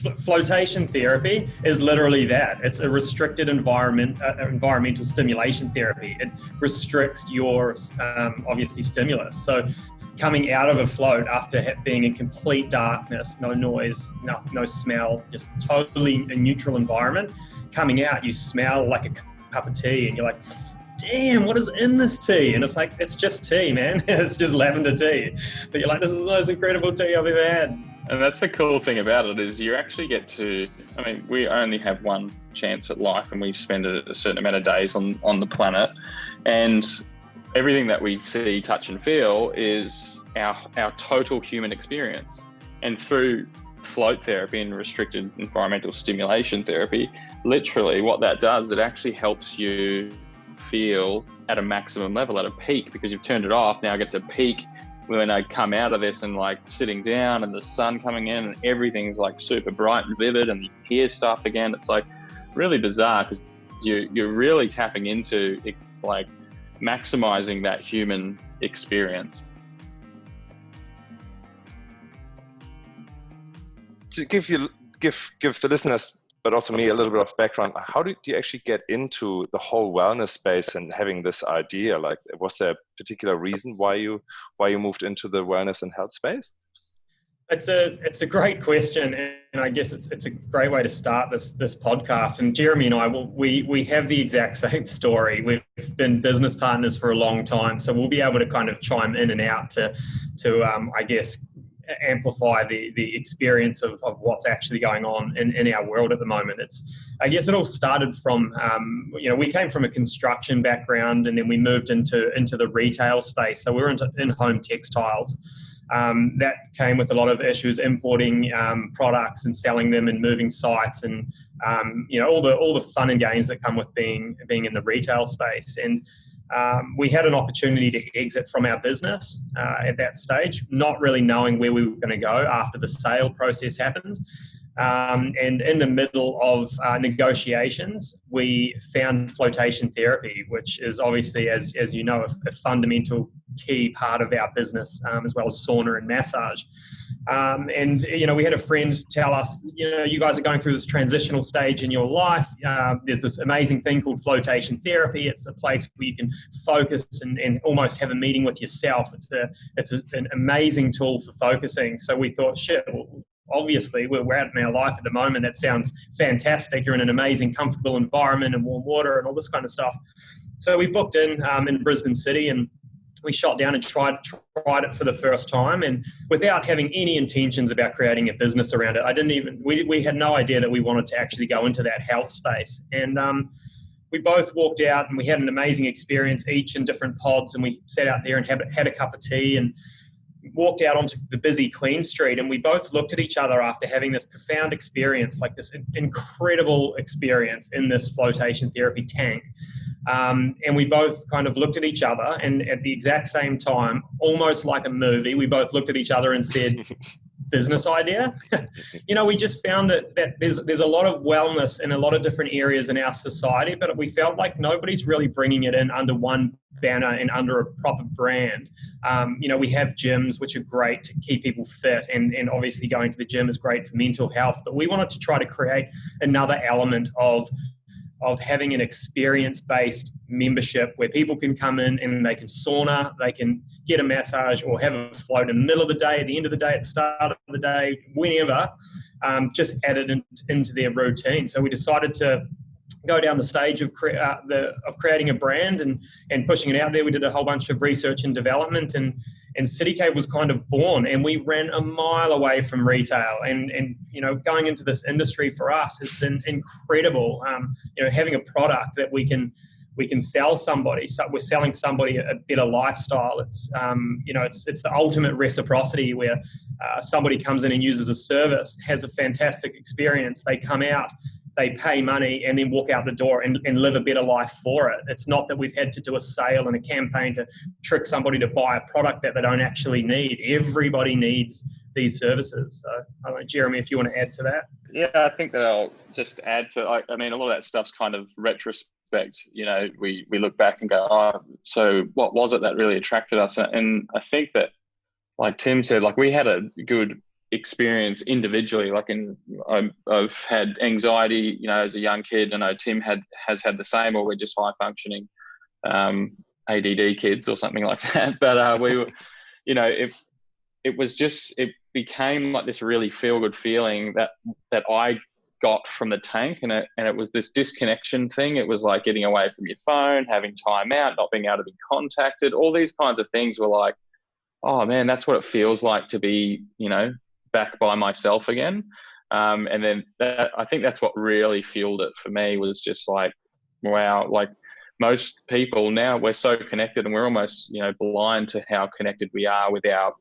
Flotation therapy is literally that. It's a restricted environmental stimulation therapy. It restricts your obviously stimulus. So coming out of a float after being in complete darkness, no noise, no smell, just totally a neutral environment, coming out, you smell like a cup of tea and you're like, damn, what is in this tea? And it's like, it's just tea, man. It's just lavender tea. But you're like, this is the most incredible tea I've ever had. And that's the cool thing about it, is you actually get to, I mean, we only have one chance at life and we spend a certain amount of days on the planet. And everything that we see, touch and feel is our total human experience. And through float therapy and restricted environmental stimulation therapy, literally what that does, it actually helps you feel at a maximum level, at a peak, because you've turned it off. Now I get to peak when I come out of this and like sitting down and the sun coming in and everything's like super bright and vivid and you hear stuff again. It's like really bizarre because you're really tapping into like maximizing that human experience. To give the listeners, but also me, a little bit of background, how did you actually get into the whole wellness space and having this idea? Like, was there a particular reason why you moved into the wellness and health space? It's a great question, and I guess it's a great way to start this podcast. And Jeremy and I, we have the exact same story. We've been business partners for a long time, so we'll be able to kind of chime in and out to I guess amplify the experience of what's actually going on in our world at the moment. I guess it all started from, we came from a construction background and then we moved into the retail space. So we were into in-home textiles. That came with a lot of issues importing products and selling them and moving sites and, all the fun and games that come with being in the retail space. And we had an opportunity to exit from our business at that stage, not really knowing where we were going to go after the sale process happened. And in the middle of negotiations, we found flotation therapy, which is obviously, as you know, a fundamental key part of our business, as well as sauna and massage. We had a friend tell us, you guys are going through this transitional stage in your life. There's this amazing thing called flotation therapy. It's a place where you can focus and almost have a meeting with yourself. It's an amazing tool for focusing. So we thought, shit, well, obviously we're out in our life at the moment. That sounds fantastic. You're in an amazing, comfortable environment and warm water and all this kind of stuff. So we booked in Brisbane City and we shot down and tried it for the first time, and without having any intentions about creating a business around it. We had no idea that we wanted to actually go into that health space. And we both walked out and we had an amazing experience, each in different pods, and we sat out there and had a cup of tea and walked out onto the busy Queen Street, and we both looked at each other after having this profound experience, like this incredible experience in this flotation therapy tank. And we both kind of looked at each other, and at the exact same time, almost like a movie, we both looked at each other and said, business idea. We just found that there's a lot of wellness in a lot of different areas in our society, but we felt like nobody's really bringing it in under one banner and under a proper brand. We have gyms, which are great to keep people fit, and obviously going to the gym is great for mental health, but we wanted to try to create another element of having an experience-based membership where people can come in and they can sauna, they can get a massage or have a float in the middle of the day, at the end of the day, at the start of the day, whenever, just add it into their routine. So we decided to go down the stage of creating a brand and pushing it out there. We did a whole bunch of research and development, and City Cave was kind of born, and we ran a mile away from retail. And going into this industry for us has been incredible. Having a product that we can sell somebody. So we're selling somebody a better lifestyle. It's it's the ultimate reciprocity where somebody comes in and uses a service, has a fantastic experience. They come out, they pay money, and then walk out the door and live a better life for it. It's not that we've had to do a sale and a campaign to trick somebody to buy a product that they don't actually need. Everybody needs these services. So I don't know, Jeremy, if you want to add to that. Yeah, I think that I'll just add to, a lot of that stuff's kind of retrospect. We look back and go, oh, so what was it that really attracted us? And I think that, like Tim said, like we had a good experience individually. Like I've had anxiety, as a young kid. I know Tim has had the same, or we're just high functioning ADD kids or something like that. But we were, it became like this really feel good feeling that I got from the tank, and it was this disconnection thing. It was like getting away from your phone, having time out, not being able to be contacted. All these kinds of things were like, oh man, that's what it feels like to be, back by myself again. And then I think that's what really fueled it for me, was just like, wow, like most people now, we're so connected, and we're almost, blind to how connected we are with our,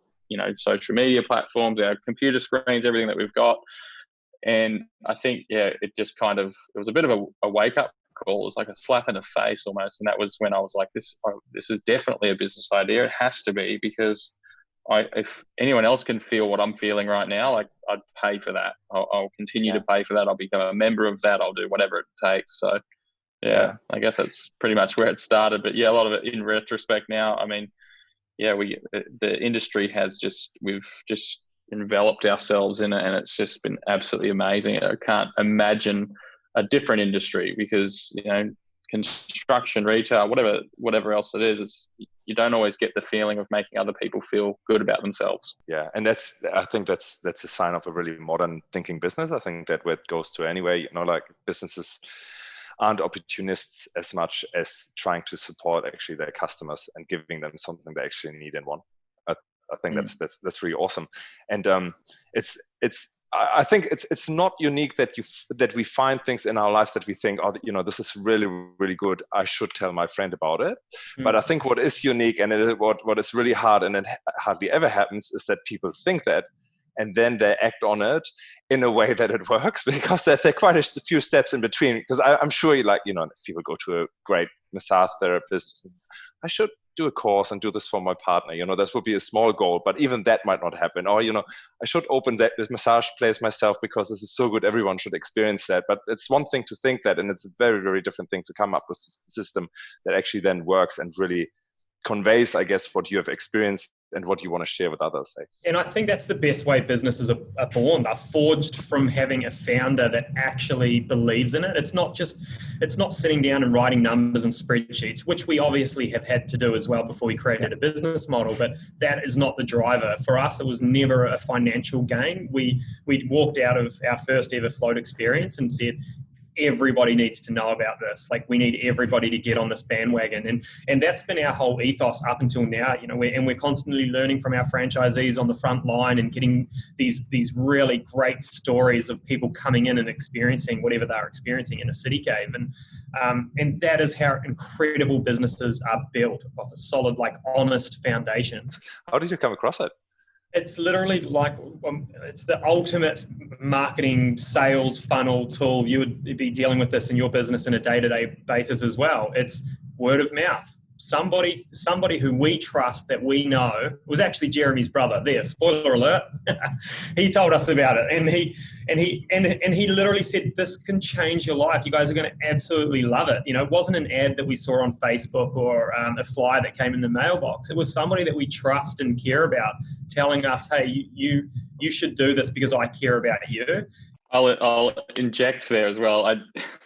social media platforms, our computer screens, everything that we've got. And I think, it just it was a bit of a wake up call. It was like a slap in the face almost. And that was when I was like, this is definitely a business idea. It has to be, because if anyone else can feel what I'm feeling right now, like I'd pay for that. I'll continue to pay for that. I'll become a member of that. I'll do whatever it takes. So I guess that's pretty much where it started. But a lot of it in retrospect now, I mean, the industry we've just enveloped ourselves in it, and it's just been absolutely amazing. I can't imagine a different industry, because construction, retail, whatever else it is, you don't always get the feeling of making other people feel good about themselves. Yeah, and I think that's a sign of a really modern thinking business. I think that where it goes to anyway, like businesses aren't opportunists as much as trying to support actually their customers and giving them something they actually need and want. I think that's really awesome. And I think it's not unique that we find things in our lives that we think, this is really, really good, I should tell my friend about it. But I think what is unique, and what is really hard, and it hardly ever happens, is that people think that, and then they act on it in a way that it works, because there are quite a few steps in between. Because I'm sure, if people go to a great massage therapist, I should do a course and do this for my partner. That would be a small goal, but even that might not happen. Or, I should open this massage place myself because this is so good, everyone should experience that. But it's one thing to think that, and it's a very, very different thing to come up with a system that actually then works and really conveys, I guess, what you have experienced and what you want to share with others. And I think that's the best way businesses are born. They're forged from having a founder that actually believes in it. It's not sitting down and writing numbers and spreadsheets, which we obviously have had to do as well before we created a business model, but that is not the driver. For us, it was never a financial gain. We walked out of our first ever float experience and said, everybody needs to know about this. Like, we need everybody to get on this bandwagon. And that's been our whole ethos up until now, we're constantly learning from our franchisees on the front line and getting these really great stories of people coming in and experiencing whatever they're experiencing in a city cave. And that is how incredible businesses are built, off a solid, honest foundation. How did you come across it? It's literally it's the ultimate marketing sales funnel tool. You would be dealing with this in your business on a day-to-day basis as well. It's word of mouth. Somebody who we trust, that we know, was actually Jeremy's brother. There, spoiler alert. He told us about it, and he literally said, "This can change your life. You guys are going to absolutely love it." It wasn't an ad that we saw on Facebook or a flyer that came in the mailbox. It was somebody that we trust and care about telling us, "Hey, you should do this because I care about you." I'll inject there as well.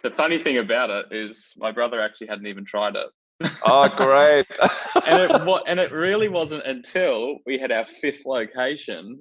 The funny thing about it is my brother actually hadn't even tried it. Oh, great. and it really wasn't until we had our fifth location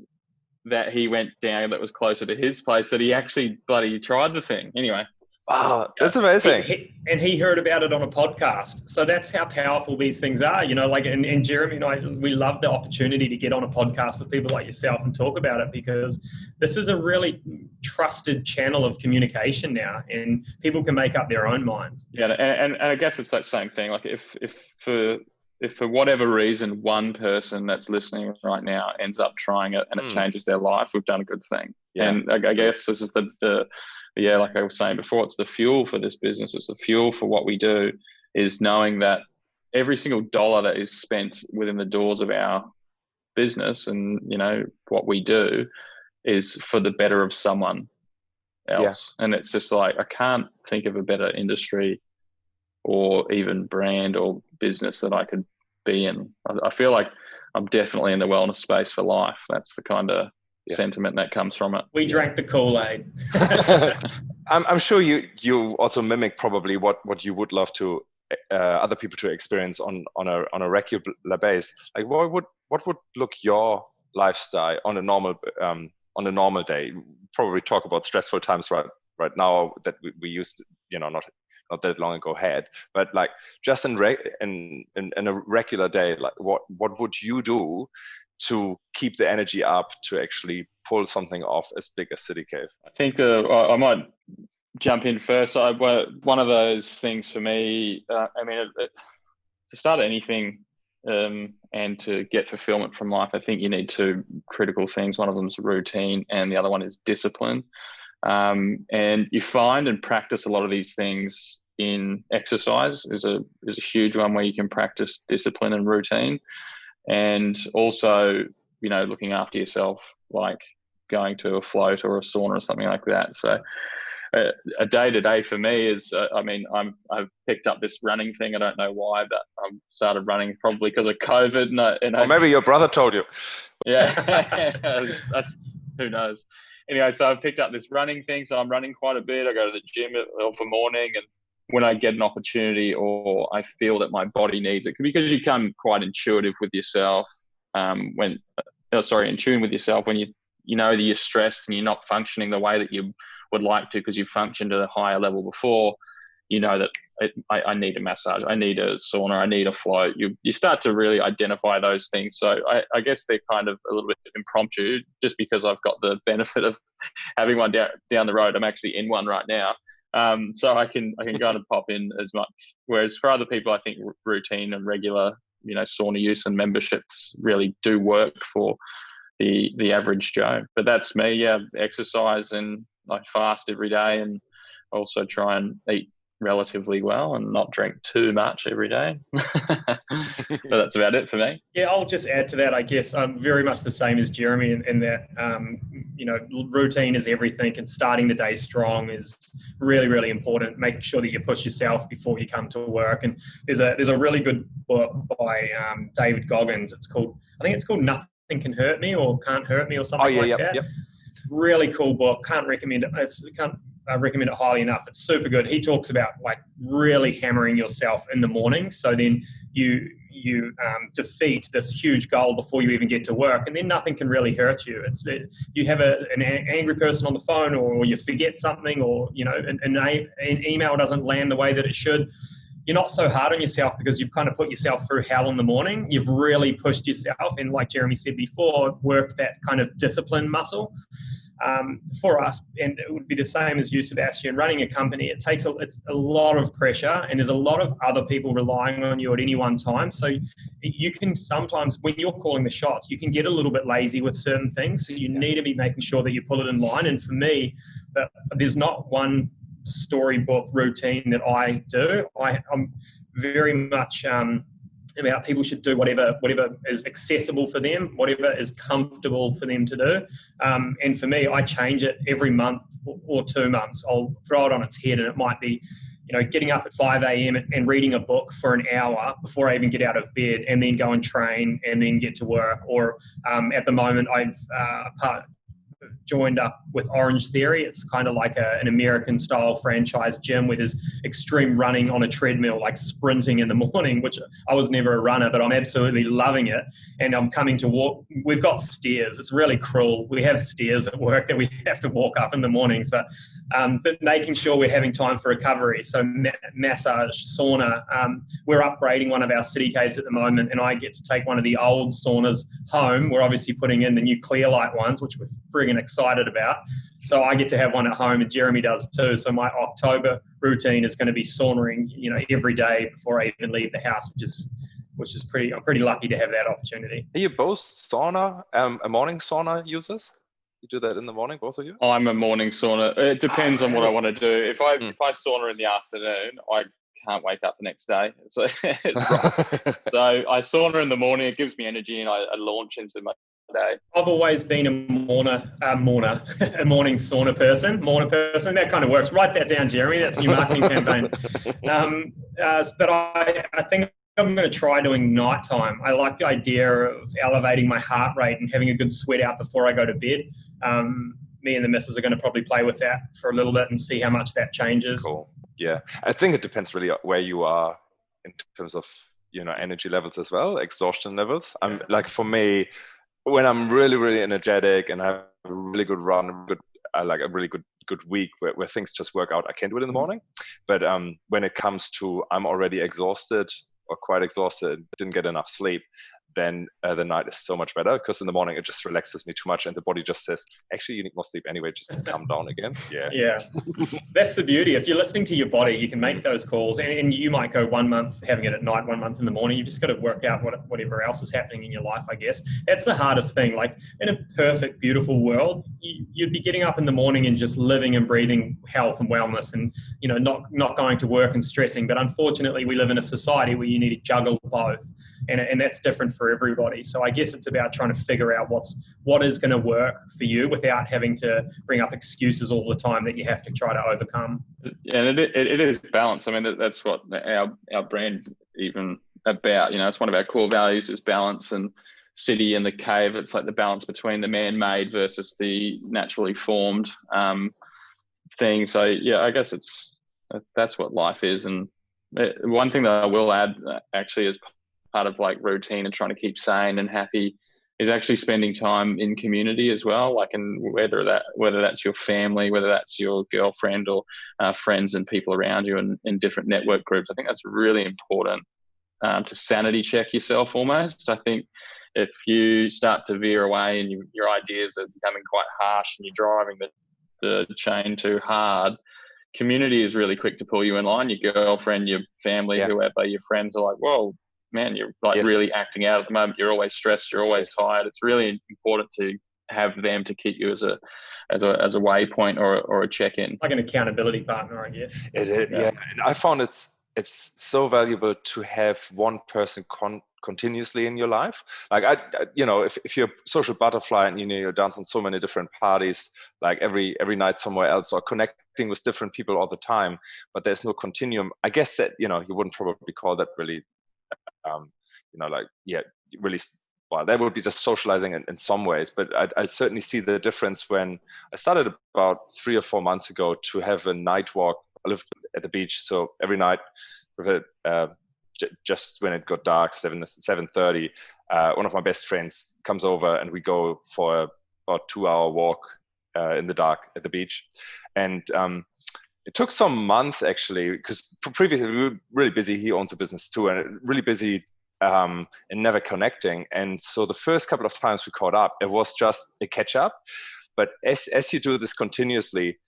that he went down that was closer to his place that he actually bloody tried the thing. Anyway. Wow, that's amazing. He heard about it on a podcast. So that's how powerful these things are, and Jeremy and I, we love the opportunity to get on a podcast with people like yourself and talk about it, because this is a really trusted channel of communication now, and people can make up their own minds. Yeah, and I guess it's that same thing. Like if for whatever reason, one person that's listening right now ends up trying it and it changes their life, we've done a good thing. Yeah. And I guess this is like I was saying before, it's the fuel for this business. It's the fuel for what we do, is knowing that every single dollar that is spent within the doors of our business and, what we do is for the better of someone else. Yeah. And it's just like, I can't think of a better industry or even brand or business that I could be in. I feel like I'm definitely in the wellness space for life. That's the kind of sentiment that comes from it. We drank the Kool-Aid. I'm sure you also mimic probably what you would love to other people to experience on a regular basis. Like what would look your lifestyle on a normal day? Probably talk about stressful times right now that we used to, not that long ago had, but like just in a regular day, like what would you do to keep the energy up to actually pull something off as big as City Cave? I think I might jump in first. One of those things for me, to start anything and to get fulfillment from life, I think you need two critical things. One of them is routine and the other one is discipline. And you find and practice a lot of these things in exercise is a huge one where you can practice discipline and routine. And also, looking after yourself, like going to a float or a sauna or something like that. So a day-to-day for me is, I've picked up this running thing. I don't know why, but I started running probably because of COVID. Or maybe your brother told you. Yeah, that's who knows. Anyway, so I've picked up this running thing. So I'm running quite a bit. I go to the gym for morning, and when I get an opportunity or I feel that my body needs it, because you become quite intuitive with yourself in tune with yourself when you know that you're stressed and you're not functioning the way that you would like to because you functioned at a higher level before, that I need a massage, I need a sauna, I need a float. You start to really identify those things. So I guess they're kind of a little bit impromptu just because I've got the benefit of having one down the road. I'm actually in one right now. So I can go and pop in as much. Whereas for other people, I think routine and regular, sauna use and memberships really do work for the average Joe. But that's me. Yeah, exercise, and I fast every day, and also try and eat relatively well and not drink too much every day. But that's about it for me. Yeah, I'll just add to that. I guess I'm very much the same as Jeremy in that, routine is everything, and starting the day strong is really, really important. Making sure that you push yourself before you come to work. And there's a really good book by David Goggins. I think it's called Nothing Can Hurt Me or Can't Hurt Me or something that. Yep. Really cool book. Can't recommend it. I recommend it highly enough. It's super good. He talks about like really hammering yourself in the morning, so then you defeat this huge goal before you even get to work, and then nothing can really hurt you. You have an angry person on the phone, or you forget something, or an email doesn't land the way that it should. You're not so hard on yourself because you've kind of put yourself through hell in the morning. You've really pushed yourself, and like Jeremy said before, worked that kind of discipline muscle. For us, and it would be the same as you, Sebastian, running a company, it's a lot of pressure, and there's a lot of other people relying on you at any one time. So you can sometimes, when you're calling the shots, you can get a little bit lazy with certain things. So you need to be making sure that you pull it in line. And for me, there's not one storybook routine that I do. I'm very much about people should do whatever is accessible for them, whatever is comfortable for them to do. And for me, I change it every month or 2 months. I'll throw it on its head, and it might be, getting up at 5 a.m. and reading a book for an hour before I even get out of bed, and then go and train and then get to work. Or at the moment, I've joined up with Orange Theory. It's kind of like an American style franchise gym where there's extreme running on a treadmill, like sprinting in the morning, which I was never a runner, but I'm absolutely loving it. And I'm coming to walk. We've got stairs. It's really cruel. We have stairs at work that we have to walk up in the mornings, but making sure we're having time for recovery. So massage, sauna. We're upgrading one of our city caves at the moment, and I get to take one of the old saunas home. We're obviously putting in the new clear light ones, which we're friggin' excited about. So I get to have one at home, and Jeremy does too. So my October routine is going to be saunaing, every day before I even leave the house, which is pretty. I'm pretty lucky to have that opportunity. Are you both a morning sauna users? You do that in the morning, both of you? I'm a morning sauna. It depends on what I want to do. If I sauna in the afternoon, I can't wake up the next day. So I sauna in the morning. It gives me energy, and I launch into my day. I've always been a morning sauna person. That kind of works. Write that down, Jeremy. That's your marketing campaign. But I think I'm going to try doing nighttime. I like the idea of elevating my heart rate and having a good sweat out before I go to bed. Me and the missus are going to probably play with that for a little bit and see how much that changes. Cool. Yeah. I think it depends really where you are in terms of, energy levels as well, exhaustion levels. I'm like, for me, when I'm really, really energetic and I have a really good run, like a really good week where things just work out, I can do it in the morning. But when it comes to I'm already exhausted or quite exhausted, didn't get enough sleep, then the night is so much better, because in the morning it just relaxes me too much and the body just says, actually, you need more sleep anyway, just calm down again. Yeah. That's the beauty. If you're listening to your body, you can make those calls, and you might go 1 month having it at night, 1 month in the morning. You've just got to work out whatever else is happening in your life, I guess. That's the hardest thing. Like, in a perfect, beautiful world, you'd be getting up in the morning and just living and breathing health and wellness and, not going to work and stressing. But unfortunately, we live in a society where you need to juggle both. And that's different for everybody. So I guess it's about trying to figure out what is going to work for you without having to bring up excuses all the time that you have to try to overcome. And it is balance. I mean, that's what our brand's even about. It's one of our core values is balance, and city and the cave. It's like the balance between the man-made versus the naturally formed thing. So yeah, I guess that's what life is. And one thing that I will add, actually, is part of like routine and trying to keep sane and happy, is actually spending time in community as well. Like, and whether that's your family, whether that's your girlfriend or friends and people around you in different network groups. I think that's really important to sanity check yourself almost. I think if you start to veer away and your ideas are becoming quite harsh and you're driving the chain too hard, community is really quick to pull you in line. Your girlfriend, your family, whoever, your friends are like, whoa, man, you're like really acting out at the moment. You're always stressed. You're always tired. It's really important to have them to keep you as a waypoint or a check-in, like an accountability partner, I guess. It is, yeah. And I found it's so valuable to have one person continuously in your life. Like if you're a social butterfly and you dance on so many different parties, like every night somewhere else, or connecting with different people all the time, but there's no continuum. I guess that you wouldn't probably call that really. Really, well, that would be just socializing in some ways, but I certainly see the difference when I started about 3 or 4 months ago to have a night walk. I lived at the beach, so every night, just when it got dark, 7:30, one of my best friends comes over and we go for about 2-hour walk in the dark at the beach. And it took some months actually, because previously we were really busy. He owns a business too, and really busy and never connecting. And so the first couple of times we caught up, it was just a catch up. But as you do this continuously,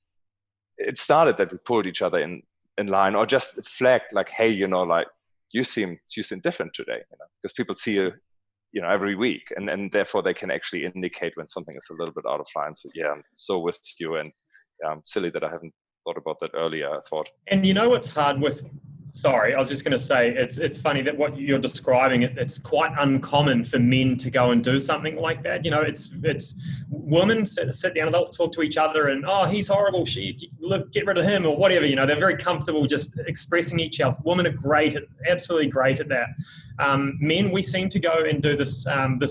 it started that we pulled each other in line, or just flagged like, hey, like you seem different today, because people see you, every week, and therefore they can actually indicate when something is a little bit out of line. So yeah, I'm so with you, and silly that I haven't thought about that earlier, I thought. And what's hard with, sorry, I was just going to say, it's funny that what you're describing, it's quite uncommon for men to go and do something like that. It's women sit down and they'll talk to each other and, oh, he's horrible, get rid of him, or whatever. They're very comfortable just expressing each other. Women are absolutely great at that. Men, we seem to go and do this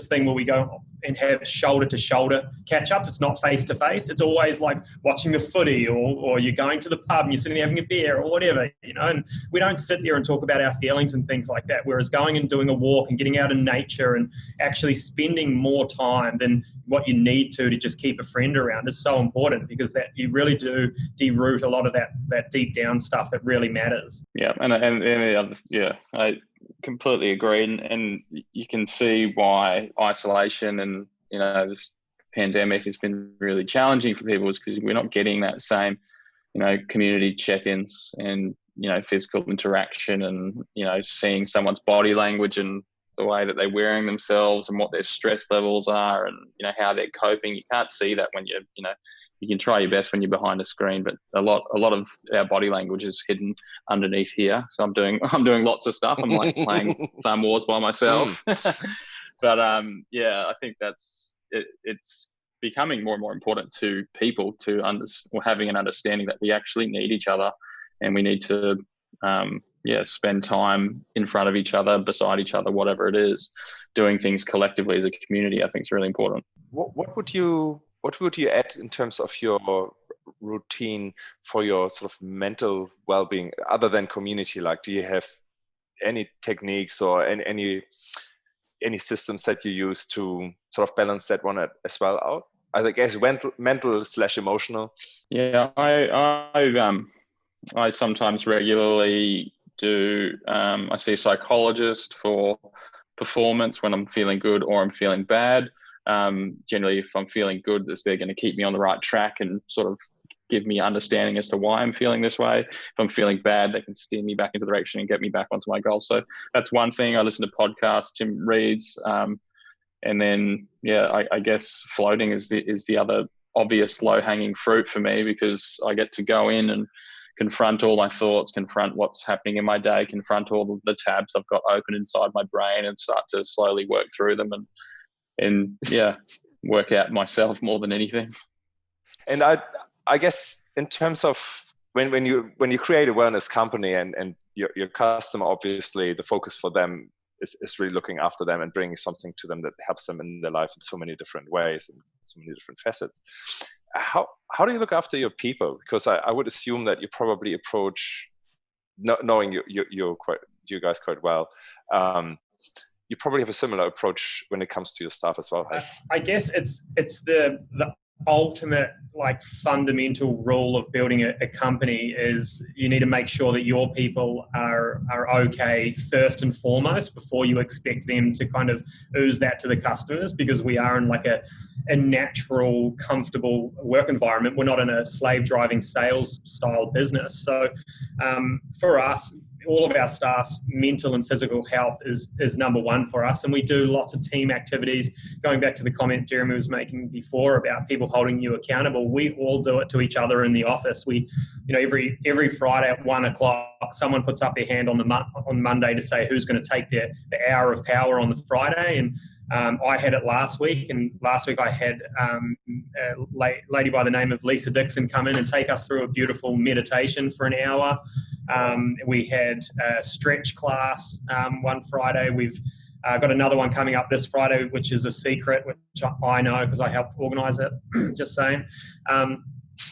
thing where we go and have shoulder to shoulder catch ups. It's not face to face. It's always like watching the footy, or you're going to the pub and you're sitting there having a beer or whatever, and we don't sit there and talk about our feelings and things like that. Whereas going and doing a walk and getting out in nature and actually spending more time than what you need to just keep a friend around is so important, because that you really do deroot a lot of that deep down stuff that really matters. Yeah, and the other, I completely agree, and you can see why isolation and this pandemic has been really challenging for people, is because we're not getting that same community check-ins and physical interaction, and seeing someone's body language and the way that they're wearing themselves and what their stress levels are, and how they're coping. You can't see that when you can try your best when you're behind a screen, but a lot of our body language is hidden underneath here. So I'm doing lots of stuff. I'm like playing Thumb Wars by myself. But I think that's it. It's becoming more and more important to people to having an understanding that we actually need each other, and we need to spend time in front of each other, beside each other, whatever it is, doing things collectively as a community, I think is really important. What would you add in terms of your routine for your sort of mental well-being other than community? Like, do you have any techniques or any systems that you use to sort of balance that one as well out? I guess mental/emotional. Yeah, I sometimes regularly do. I see a psychologist for performance when I'm feeling good or I'm feeling bad. Generally, if I'm feeling good, they're going to keep me on the right track and sort of give me understanding as to why I'm feeling this way. If I'm feeling bad, they can steer me back into the direction and get me back onto my goals. So that's one thing. I listen to podcasts, Tim reads, and then I guess floating is the other obvious low-hanging fruit for me, because I get to go in and confront all my thoughts, confront what's happening in my day, confront all the tabs I've got open inside my brain, and start to slowly work through them and work out myself more than anything. And I guess in terms of when you create a wellness company and your customer, obviously the focus for them is really looking after them and bringing something to them that helps them in their life in so many different ways and so many different facets. How do you look after your people? Because I would assume that you probably approach, knowing you guys quite well, you probably have a similar approach when it comes to your staff as well, right? I guess it's the ultimate, like, fundamental rule of building a company is you need to make sure that your people are okay first and foremost before you expect them to kind of ooze that to the customers, because we are in like a natural, comfortable work environment. We're not in a slave driving sales style business. So for us, all of our staff's mental and physical health is number one for us. And we do lots of team activities. Going back to the comment Jeremy was making before about people holding you accountable, we all do it to each other in the office. We, every Friday at 1:00, someone puts up their hand on Monday to say who's going to take the hour of power on the Friday. And I had it last week, and last week I had a lady by the name of Lisa Dixon come in and take us through a beautiful meditation for an hour. We had a stretch class one Friday. We've got another one coming up this Friday, which is a secret, which I know because I helped organise it. Just saying.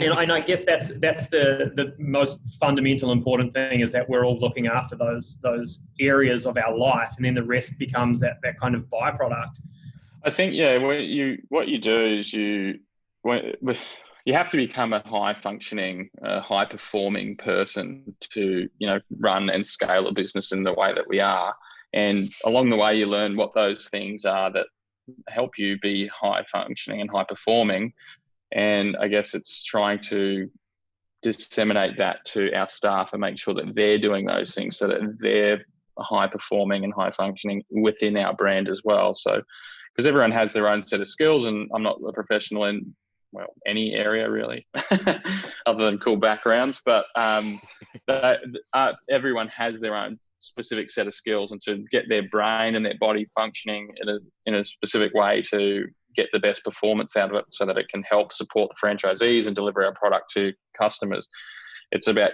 And I guess that's the most fundamental important thing, is that we're all looking after those areas of our life, and then the rest becomes that kind of byproduct. I think what you do is you have to become a high functioning, high performing person to run and scale a business in the way that we are. And along the way, you learn what those things are that help you be high functioning and high performing. And I guess it's trying to disseminate that to our staff and make sure that they're doing those things so that they're high performing and high functioning within our brand as well. So, because everyone has their own set of skills, and I'm not a professional in any area really, other than cool backgrounds, but everyone has their own specific set of skills, and to get their brain and their body functioning in a specific way to get the best performance out of it so that it can help support the franchisees and deliver our product to customers. It's about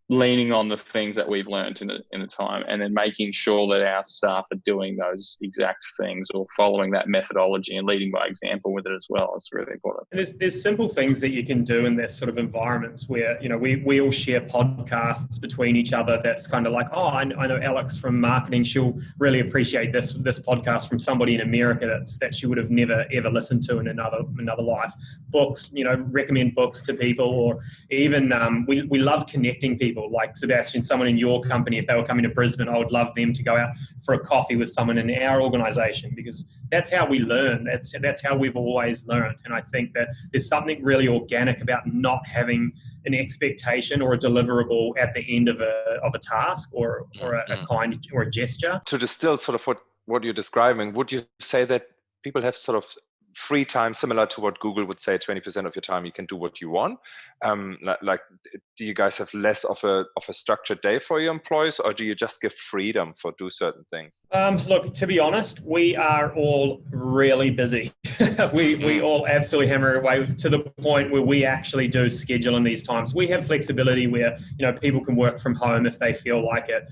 leaning on the things that we've learned in the time, and then making sure that our staff are doing those exact things or following that methodology and leading by example with it as well. It's really important. And there's simple things that you can do in this sort of environments where, we all share podcasts between each other. That's kind of like, oh, I know Alex from marketing. She'll really appreciate this podcast from somebody in America that she would have never, ever listened to in another life. Books, recommend books to people, or even we love connecting people. Like Sebastian, someone in your company, if they were coming to Brisbane, I would love them to go out for a coffee with someone in our organisation, because that's how we learn. That's how we've always learned. And I think that there's something really organic about not having an expectation or a deliverable at the end of a task or a kind or a gesture. To distill sort of what you're describing, would you say that people have sort of free time, similar to what Google would say, 20% of your time you can do what you want? Like, do you guys have less of a structured day for your employees, or do you just give freedom for do certain things? Look, to be honest, we are all really busy. we all absolutely hammer away to the point where we actually do schedule in these times. We have flexibility where, you know, people can work from home if they feel like it.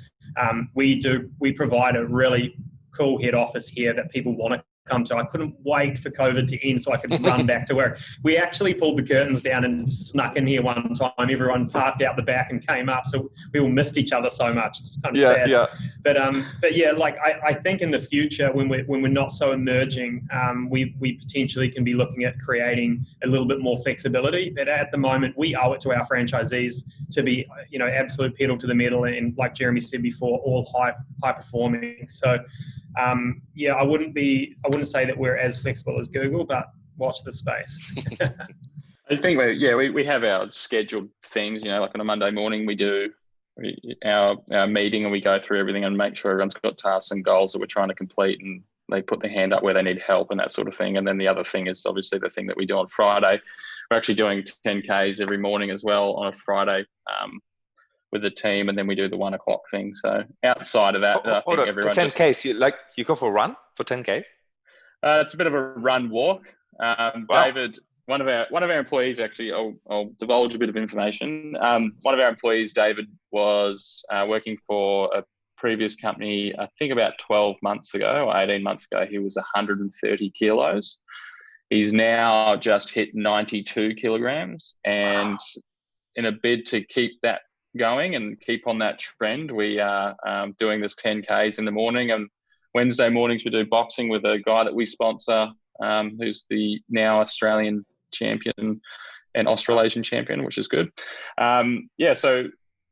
We provide a really cool head office here that people want to come to. I couldn't wait for COVID to end so I could run back to work. We actually pulled the curtains down and snuck in here one time. Everyone parked out the back and came up, so we all missed each other so much. It's kind of sad. Yeah. But yeah, like I think in the future when we're not so emerging, we potentially can be looking at creating a little bit more flexibility. But at the moment, we owe it to our franchisees to be, you know, absolute pedal to the metal, and like Jeremy said before, all high performing. So yeah, I wouldn't say that we're as flexible as Google, but watch the space. I think we have our scheduled things, you know, like on a Monday morning we do our meeting and we go through everything and make sure everyone's got tasks and goals that we're trying to complete, and they put their hand up where they need help and that sort of thing. And then the other thing is obviously the thing that we do on Friday. We're actually doing 10Ks every morning as well on a Friday with the team, and then we do the 1 o'clock thing. So outside of that, I think everyone for 10Ks, you go for a run for 10Ks? It's a bit of a run walk. Wow. David, one of our employees, actually, I'll divulge a bit of information. One of our employees, David, was working for a previous company, I think about 12 months ago or 18 months ago. He was 130 kilos. He's now just hit 92 kilograms. And in a bid to keep that going and keep on that trend, we are doing this 10Ks in the morning, and Wednesday mornings we do boxing with a guy that we sponsor, who's the now Australian champion and Australasian champion, which is good.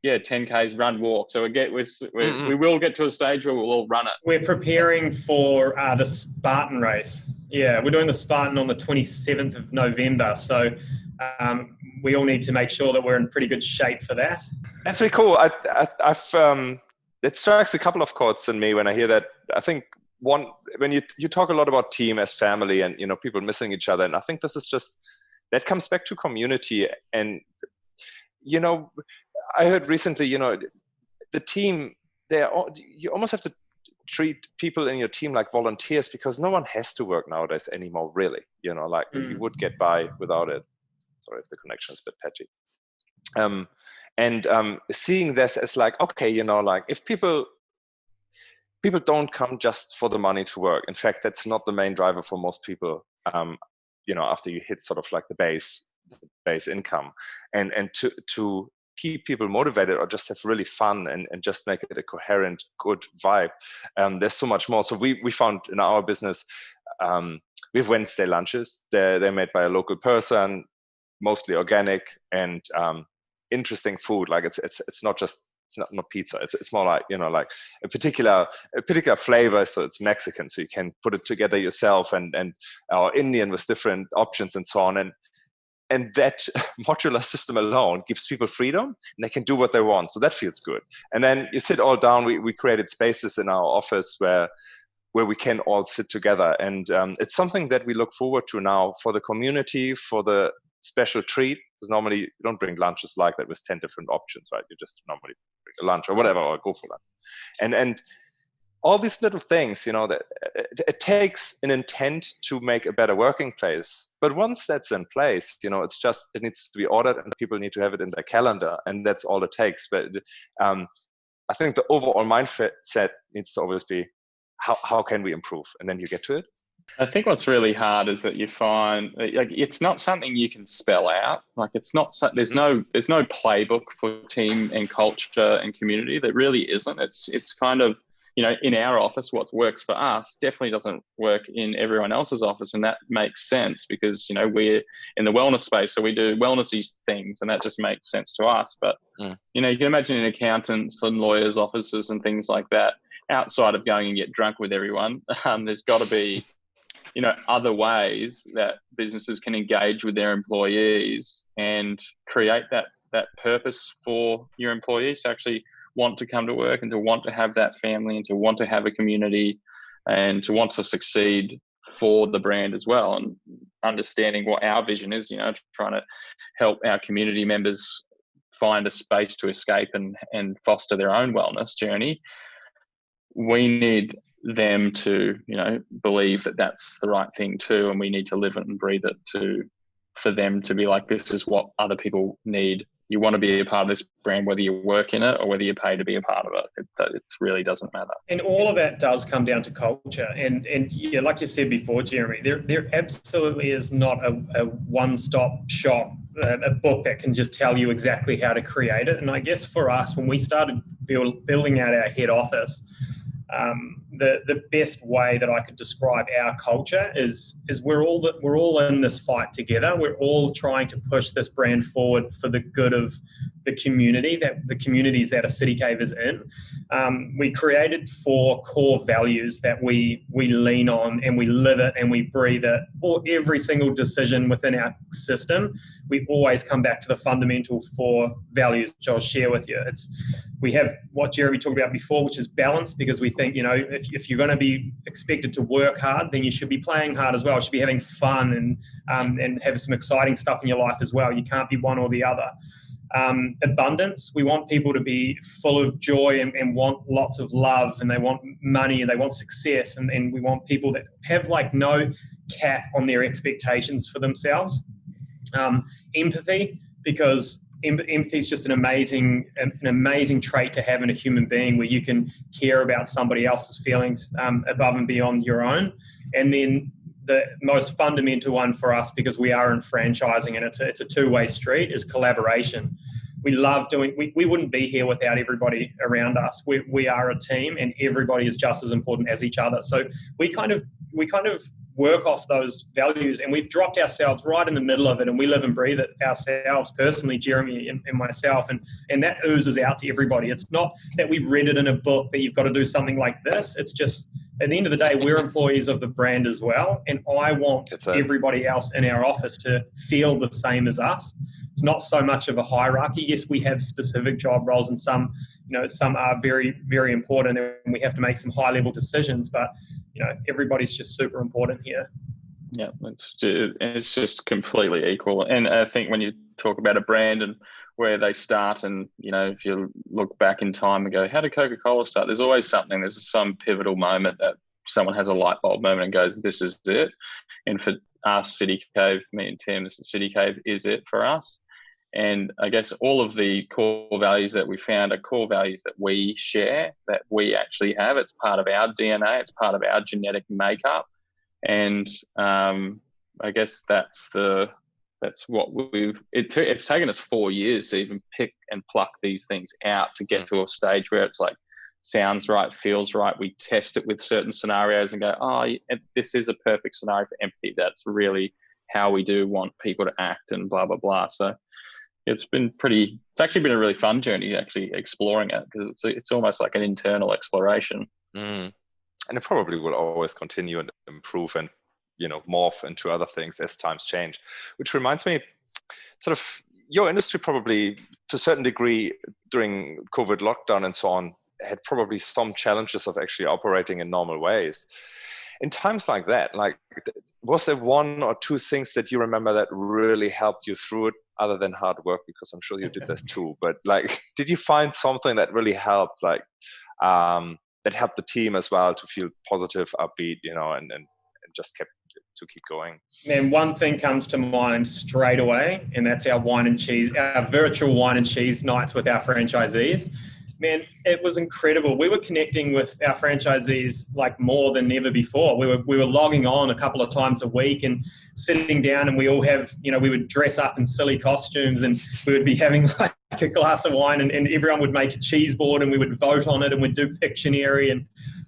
10Ks, run, walk. So we will get to a stage where we'll all run it. We're preparing for the Spartan race. Yeah, we're doing the Spartan on the 27th of November. So we all need to make sure that we're in pretty good shape for that. That's really cool. It strikes a couple of chords in me when I hear that. I think one, when you talk a lot about team as family and, you know, people missing each other, and I think this is just, that comes back to community. And, you know, I heard recently, you know, the team, you almost have to treat people in your team like volunteers, because no one has to work nowadays anymore, really. You know, like you would get by without it. Sorry if the connection is a bit patchy. Seeing this as like, okay, you know, like if people don't come just for the money to work. In fact, that's not the main driver for most people. You know, after you hit sort of like the base income, and to keep people motivated or just have really fun and just make it a coherent, good vibe. There's so much more. So we found in our business, we have Wednesday lunches. They're made by a local person, mostly organic and interesting food. Like it's not pizza. It's more like, you know, like a particular flavor. So it's Mexican, so you can put it together yourself, and or Indian with different options and so on. And that modular system alone gives people freedom, and they can do what they want. So that feels good. And then you sit all down. We created spaces in our office where we can all sit together. And it's something that we look forward to now for the community, for the special treat. Because normally you don't bring lunches like that with 10 different options, right? You just normally bring a lunch or whatever, or go for lunch. And all these little things, you know, that it takes an intent to make a better working place. But once that's in place, you know, it needs to be ordered, and people need to have it in their calendar, and that's all it takes. But I think the overall mindset needs to always be, how can we improve? And then you get to it. I think what's really hard is that you find, like, it's not something you can spell out. Like, it's not, there's no playbook for team and culture and community. There really isn't. It's kind of, you know, in our office, what works for us definitely doesn't work in everyone else's office. And that makes sense because, you know, we're in the wellness space, so we do wellnessy things, and that just makes sense to us. But, you know, you can imagine in accountants and lawyers' offices and things like that, outside of going and get drunk with everyone, there's got to be, you know, other ways that businesses can engage with their employees and create that purpose for your employees to actually want to come to work and to want to have that family and to want to have a community and to want to succeed for the brand as well, and understanding what our vision is, trying to help our community members find a space to escape and foster their own wellness journey. We need them to, believe that that's the right thing too, and we need to live it and breathe it for them to be like, this is what other people need. You want to be a part of this brand, whether you work in it or whether you pay to be a part of it. It really doesn't matter. And all of that does come down to culture. And yeah, like you said before, Jeremy, there absolutely is not a one-stop shop, a book that can just tell you exactly how to create it. And I guess for us, when we started building out our head office, the best way that I could describe our culture is we're all in this fight together. We're all trying to push this brand forward for the good of the communities that a City Cave is in. We created 4 core values that we lean on, and we live it and we breathe it. Or every single decision within our system, we always come back to the fundamental 4 values, which I'll share with you. We have what Jeremy talked about before, which is balance, because we think, if you're going to be expected to work hard, then you should be playing hard as well. You should be having fun and have some exciting stuff in your life as well. You can't be one or the other. Abundance. We want people to be full of joy and want lots of love, and they want money and they want success, and we want people that have no cap on their expectations for themselves. Empathy, because empathy is just an amazing trait to have in a human being, where you can care about somebody else's feelings above and beyond your own. And then the most fundamental one for us, because we are in franchising and it's a two-way street, is collaboration. We love we wouldn't be here without everybody around us. We are a team, and everybody is just as important as each other. So we kind of work off those values, and we've dropped ourselves right in the middle of it, and we live and breathe it ourselves personally, Jeremy and myself, and that oozes out to everybody. It's not that we read it in a book that you've got to do something like this. It's just, at the end of the day, we're employees of the brand as well, and I want everybody else in our office to feel the same as us. It's not so much of a hierarchy. Yes, we have specific job roles, and some are very, very important, and we have to make some high-level decisions, but everybody's just super important here. Yeah, it's just completely equal. And I think when you talk about a brand and where they start, and if you look back in time and go, how did Coca-Cola start? There's always something. There's some pivotal moment that someone has a light bulb moment and goes, this is it. And for us, City Cave, me and Tim, City Cave is it for us. And I guess all of the core values that we found are core values that we share, that we actually have. It's part of our DNA. It's part of our genetic makeup. And I guess that's what it's taken us 4 years to even pick and pluck these things out to get to a stage where it's like, sounds right, feels right. We test it with certain scenarios and go, this is a perfect scenario for empathy. That's really how we do want people to act, and blah, blah, blah. So it's actually been a really fun journey, actually exploring it, because it's almost like an internal exploration. And it probably will always continue and improve and, morph into other things as times change. Which reminds me, sort of, your industry probably, to a certain degree, during COVID lockdown and so on, had probably some challenges of actually operating in normal ways. In times like that, was there 1 or 2 things that you remember that really helped you through it, other than hard work? Because I'm sure you did this too. But did you find something that really helped, that helped the team as well to feel positive, upbeat, and just kept to keep going? Man, one thing comes to mind straight away, and that's our virtual wine and cheese nights with our franchisees. Man, it was incredible. We were connecting with our franchisees more than ever before. We were logging on a couple of times a week and sitting down, and we all have, we would dress up in silly costumes, and we would be having a glass of wine, and everyone would make a cheese board, and we would vote on it, and we'd do Pictionary and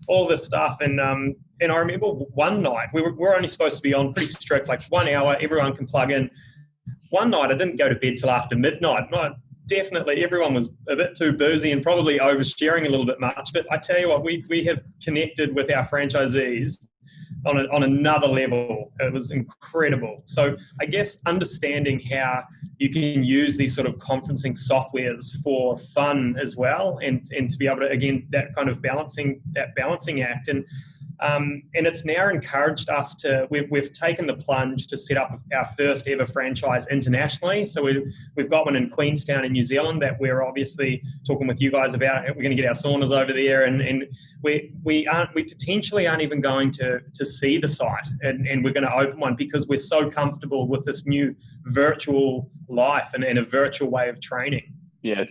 all this stuff. And I remember one night, we were only supposed to be on pretty strict, 1 hour, everyone can plug in. One night I didn't go to bed till after midnight. Definitely everyone was a bit too boozy and probably oversharing a little bit much. But I tell you what, we have connected with our franchisees on another level. It was incredible. So I guess understanding how you can use these sort of conferencing softwares for fun as well, and to be able to, again, that kind of balancing act. And And it's now encouraged us to, we've taken the plunge to set up our first ever franchise internationally. So we've got one in Queenstown in New Zealand that we're obviously talking with you guys about. We're going to get our saunas over there, and we potentially aren't even going to see the site, and we're going to open one because we're so comfortable with this new virtual life and a virtual way of training. Yeah,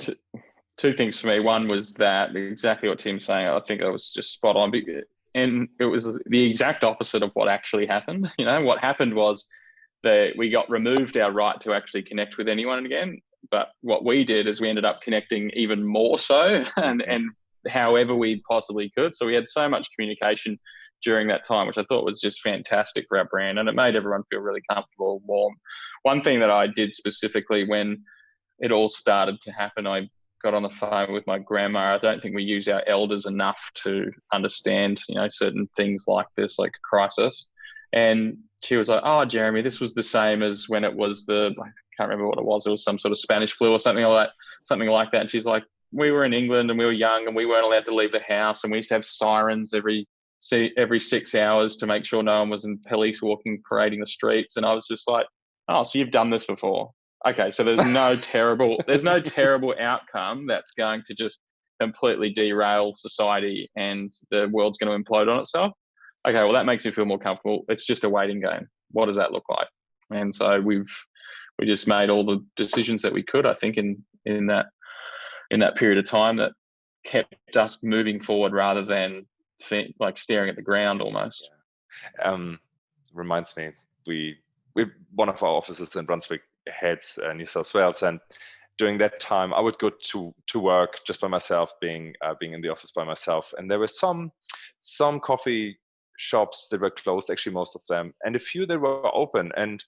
two things for me. One was that exactly what Tim's saying. I think that was just spot on. And it was the exact opposite of what actually happened. What happened was that we got removed our right to actually connect with anyone again. But what we did is we ended up connecting even more so and however we possibly could. So we had so much communication during that time, which I thought was just fantastic for our brand. And it made everyone feel really comfortable, warm. One thing that I did specifically when it all started to happen, I got on the phone with my grandma. I don't think we use our elders enough to understand, certain things like this, like a crisis. And she was like, "Oh, Jeremy, this was the same as when it was I can't remember what it was. It was some sort of Spanish flu or something like that. And she's like, "We were in England and we were young and we weren't allowed to leave the house. And we used to have sirens every 6 hours to make sure no one was in police parading the streets." And I was just like, "Oh, so you've done this before? Okay, so there's no terrible outcome that's going to just completely derail society and the world's going to implode on itself. Okay, well, that makes me feel more comfortable. It's just a waiting game. What does that look like?" And so we just made all the decisions that we could, I think, in that period of time that kept us moving forward rather than staring at the ground almost. Yeah. Reminds me, we one of our offices in Brunswick heads New South Wales, and during that time I would go to work just by myself, being in the office by myself, and there were some coffee shops that were closed, actually most of them, and a few that were open. And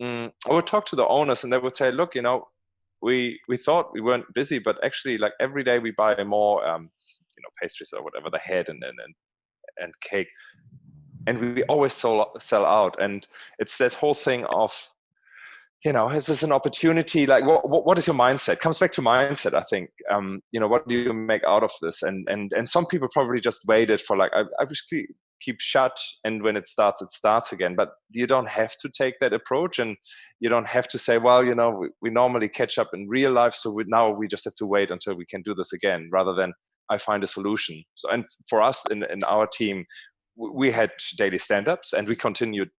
I would talk to the owners and they would say, "Look, we thought we weren't busy, but actually, like, every day we buy more pastries or whatever they had and cake, and we always sell out." And it's that whole thing of, is this an opportunity? Like, what is your mindset? It comes back to mindset, I think. What do you make out of this? And some people probably just waited for, like, I just keep shut, and when it starts again. But you don't have to take that approach, and you don't have to say, well, we normally catch up in real life, so now we just have to wait until we can do this again, rather than I find a solution. So, and for us in our team, we had daily stand-ups, and we continued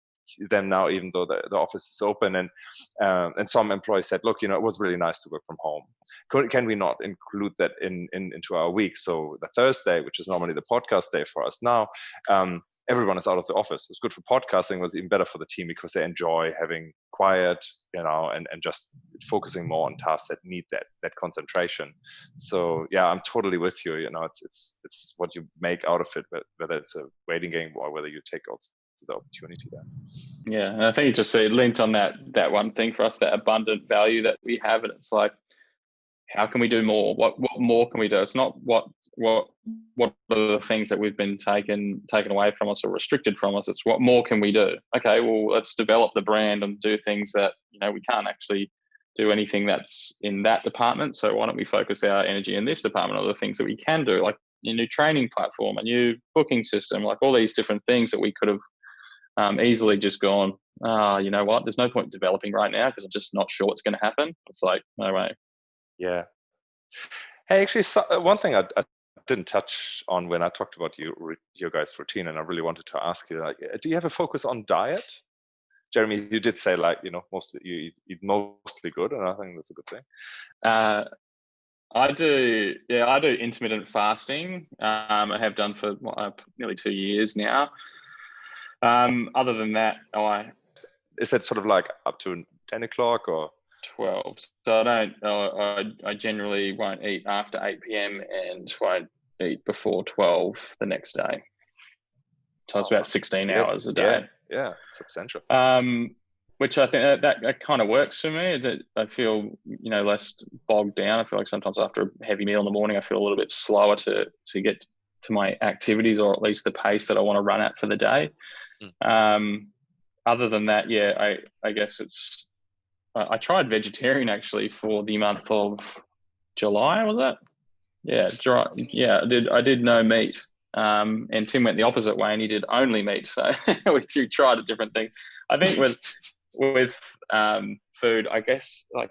them now, even though the office is open. And some employees said, "Look, it was really nice to work from home. Can we not include that into our week?" So the Thursday, which is normally the podcast day for us now, everyone is out of the office. It's good for podcasting. It was even better for the team because they enjoy having quiet, and just focusing more on tasks that need that concentration. So yeah, I'm totally with you. It's what you make out of it, whether it's a waiting game or whether you take also the opportunity there. Yeah, and I think it just linked on that one thing for us, that abundant value that we have, and it's like, how can we do more? What more can we do? It's not what are the things that we've been taken away from us or restricted from us. It's what more can we do? Okay, well, let's develop the brand and do things that we can't actually do anything that's in that department. So why don't we focus our energy in this department on the things that we can do, like a new training platform, a new booking system, like all these different things that we could have easily just gone, you know what, there's no point developing right now because I'm just not sure what's going to happen. It's like, no way. Yeah. Hey, actually, one thing I didn't touch on when I talked about your guys' routine, and I really wanted to ask you, like, do you have a focus on diet? Jeremy, you did say, like, mostly you eat mostly good, and I think that's a good thing. I do intermittent fasting. I have done for nearly 2 years now. Other than that, is that sort of like up to 10 o'clock or 12? So I generally won't eat after 8 p.m. and won't eat before 12 the next day. So it's about 16 hours a day. Yeah, substantial. Which I think that kind of works for me. I feel less bogged down. I feel like sometimes after a heavy meal in the morning, I feel a little bit slower to get to my activities, or at least the pace that I want to run at for the day. Other than that, I guess it's. I tried vegetarian actually for the month of July. Was that? Yeah, dry. Yeah, I did no meat And Tim went the opposite way and he did only meat. So we tried different things. I think with food, I guess, like,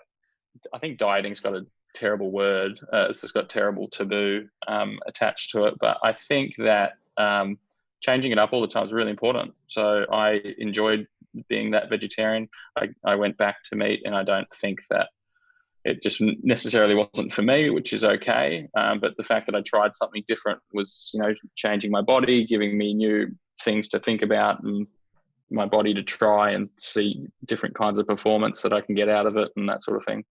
I think dieting's got a terrible word. It's just got terrible taboo attached to it. But I think that changing it up all the time is really important. So I enjoyed being that vegetarian. I went back to meat, and I don't think that it just necessarily wasn't for me, which is okay. But the fact that I tried something different was, changing my body, giving me new things to think about and my body to try and see different kinds of performance that I can get out of it and that sort of thing.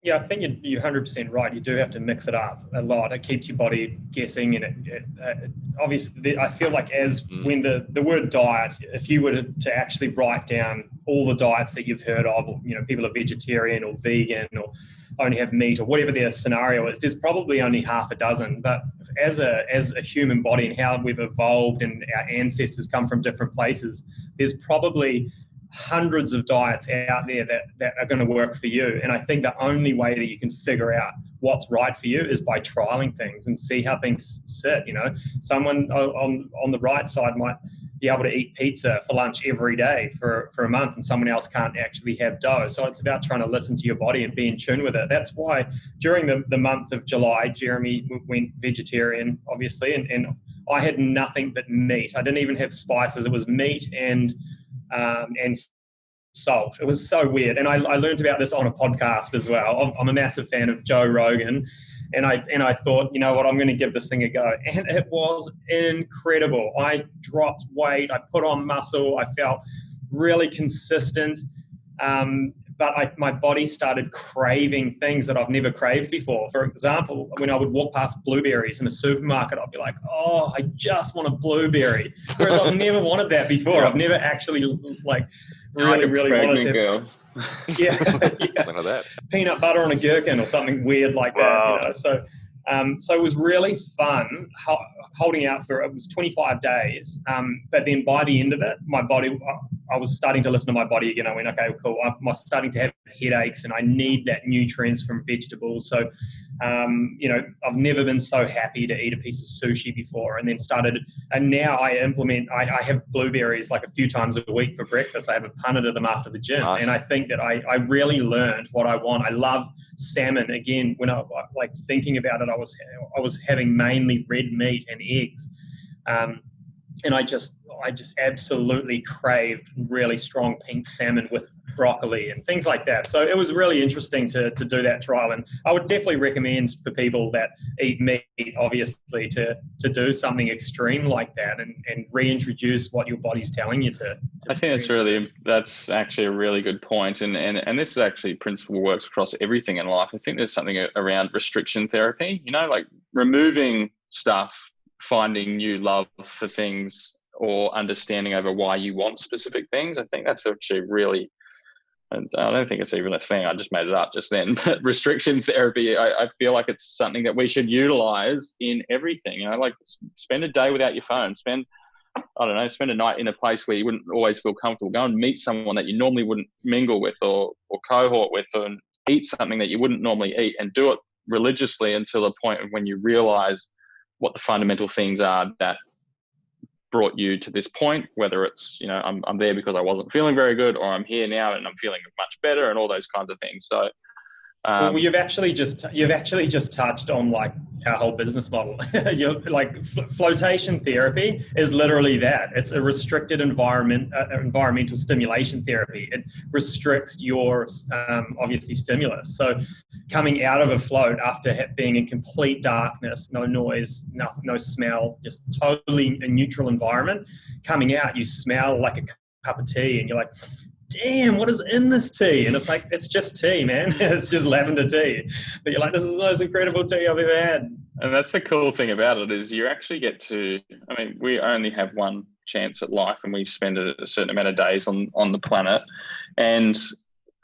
Yeah, I think you're 100% right. You do have to mix it up a lot. It keeps your body guessing, and obviously, I feel like when the word diet, if you were to actually write down all the diets that you've heard of, or, people are vegetarian or vegan or only have meat or whatever their scenario is, there's probably only half a dozen. But as a human body and how we've evolved and our ancestors come from different places, there's probably hundreds of diets out there that are going to work for you. And I think the only way that you can figure out what's right for you is by trialing things and see how things sit. Someone on the right side might be able to eat pizza for lunch every day for a month, and someone else can't actually have dough. So it's about trying to listen to your body and be in tune with it. That's why during the month of July, Jeremy went vegetarian, obviously, and I had nothing but meat. I didn't even have spices. It was meat and salt. It was so weird. And I learned about this on a podcast as well. I'm a massive fan of Joe Rogan. And I thought, you know what, I'm going to give this thing a go. And it was incredible. I dropped weight. I put on muscle. I felt really consistent. But my body started craving things that I've never craved before. For example, when I would walk past blueberries in the supermarket, I'd be like, oh, I just want a blueberry. Whereas I've never wanted that before. I've never actually really wanted to. Girl. Yeah. Something like that. Peanut butter on a gherkin or something weird like that. So it was really fun holding out it was 25 days. But then by the end of it, my body, I was starting to listen to my body again. I went, okay, cool. I'm starting to have headaches and I need that nutrients from vegetables. So, I've never been so happy to eat a piece of sushi before, and now I have blueberries like a few times a week for breakfast. I have a punnet of them after the gym. Nice. And I think that I really learned what I want. I love salmon. Again, when I like thinking about it, I was having mainly red meat and eggs. And I just absolutely craved really strong pink salmon with broccoli and things like that. So it was really interesting to do that trial. And I would definitely recommend for people that eat meat, obviously, to do something extreme like that and reintroduce what your body's telling you to I think that's actually a really good point. And this is actually principle works across everything in life. I think there's something around restriction therapy, like removing stuff, finding new love for things or understanding over why you want specific things. I think that's actually really, and I don't think it's even a thing. I just made it up just then. But restriction therapy, I feel like it's something that we should utilize in everything. Like spend a day without your phone. Spend a night in a place where you wouldn't always feel comfortable. Go and meet someone that you normally wouldn't mingle with or cohort with, and eat something that you wouldn't normally eat, and do it religiously until the point of when you realize what the fundamental things are that brought you to this point, whether it's, I'm there because I wasn't feeling very good, or I'm here now and I'm feeling much better, and all those kinds of things. So well, you've actually just touched on like our whole business model. You're like flotation therapy is literally that. It's a restricted environmental stimulation therapy. It restricts your obviously stimulus. So coming out of a float after being in complete darkness, no noise, no smell, just totally a neutral environment, coming out, you smell like a cup of tea, and you're like, damn, what is in this tea? And it's like, it's just tea, man. It's just lavender tea. But you're like, this is the most incredible tea I've ever had. And that's the cool thing about it, is you actually get to, we only have one chance at life, and we spend a certain amount of days on the planet. And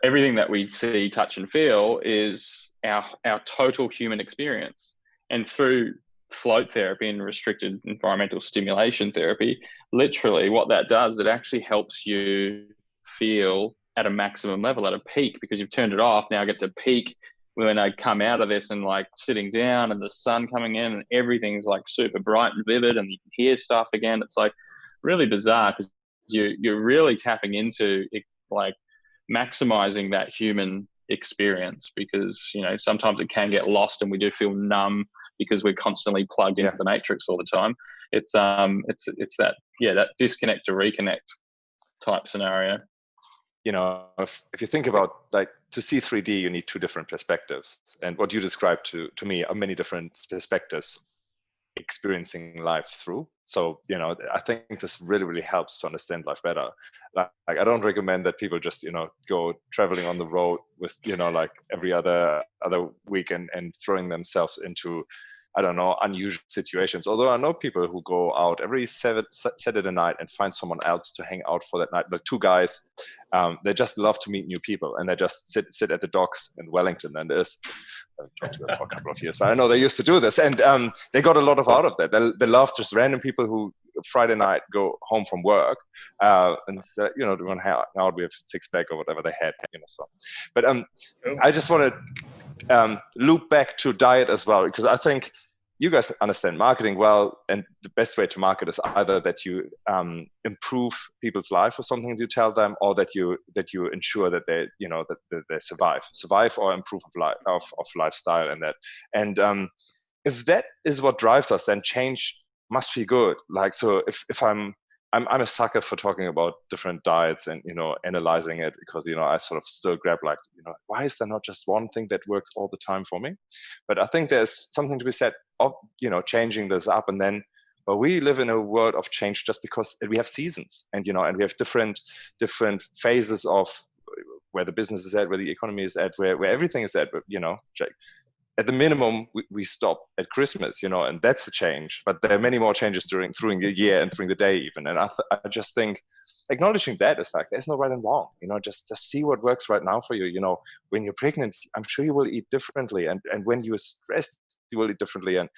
everything that we see, touch and feel is our total human experience. And through float therapy and restricted environmental stimulation therapy, literally what that does, it actually helps you feel at a maximum level, at a peak, because you've turned it off. Now I get to peak when I come out of this and like sitting down and the sun coming in and everything's like super bright and vivid and you can hear stuff again, it's like really bizarre because you're really tapping into it, like maximizing that human experience, because sometimes it can get lost and we do feel numb because we're constantly plugged into the matrix all the time. It's that that disconnect to reconnect type scenario. If you think about, like, to see 3D, you need two different perspectives, and what you described to me are many different perspectives experiencing life through. So I think this really, really helps to understand life better. Like I don't recommend that people just go traveling on the road with like every other weekend and throwing themselves into, I don't know, unusual situations. Although I know people who go out every Saturday night and find someone else to hang out for that night. Like two guys, they just love to meet new people, and they just sit at the docks in Wellington. And I've talked to them for a couple of years, but I know they used to do this, and they got a lot out of that. They love just random people who Friday night go home from work and they want to hang out with six-pack or whatever they had. So, but I just want to loop back to diet as well, because I think you guys understand marketing well, and the best way to market is either that you improve people's life with something you tell them, or that you ensure that they that they survive or improve of lifestyle and that. And if that is what drives us, then change must feel good. Like, so if I'm a sucker for talking about different diets and analyzing it, because I sort of still grab like why is there not just one thing that works all the time for me? But I think there's something to be said of changing this up, and then but we live in a world of change just because we have seasons, and and we have different phases of where the business is at, where the economy is at, where everything is at. But at the minimum, we stop at Christmas, and that's a change. But there are many more changes during the year and during the day even. And I just think acknowledging that is like, there's no right and wrong. Just see what works right now for you. When you're pregnant, I'm sure you will eat differently, and when you're stressed, you will eat differently. And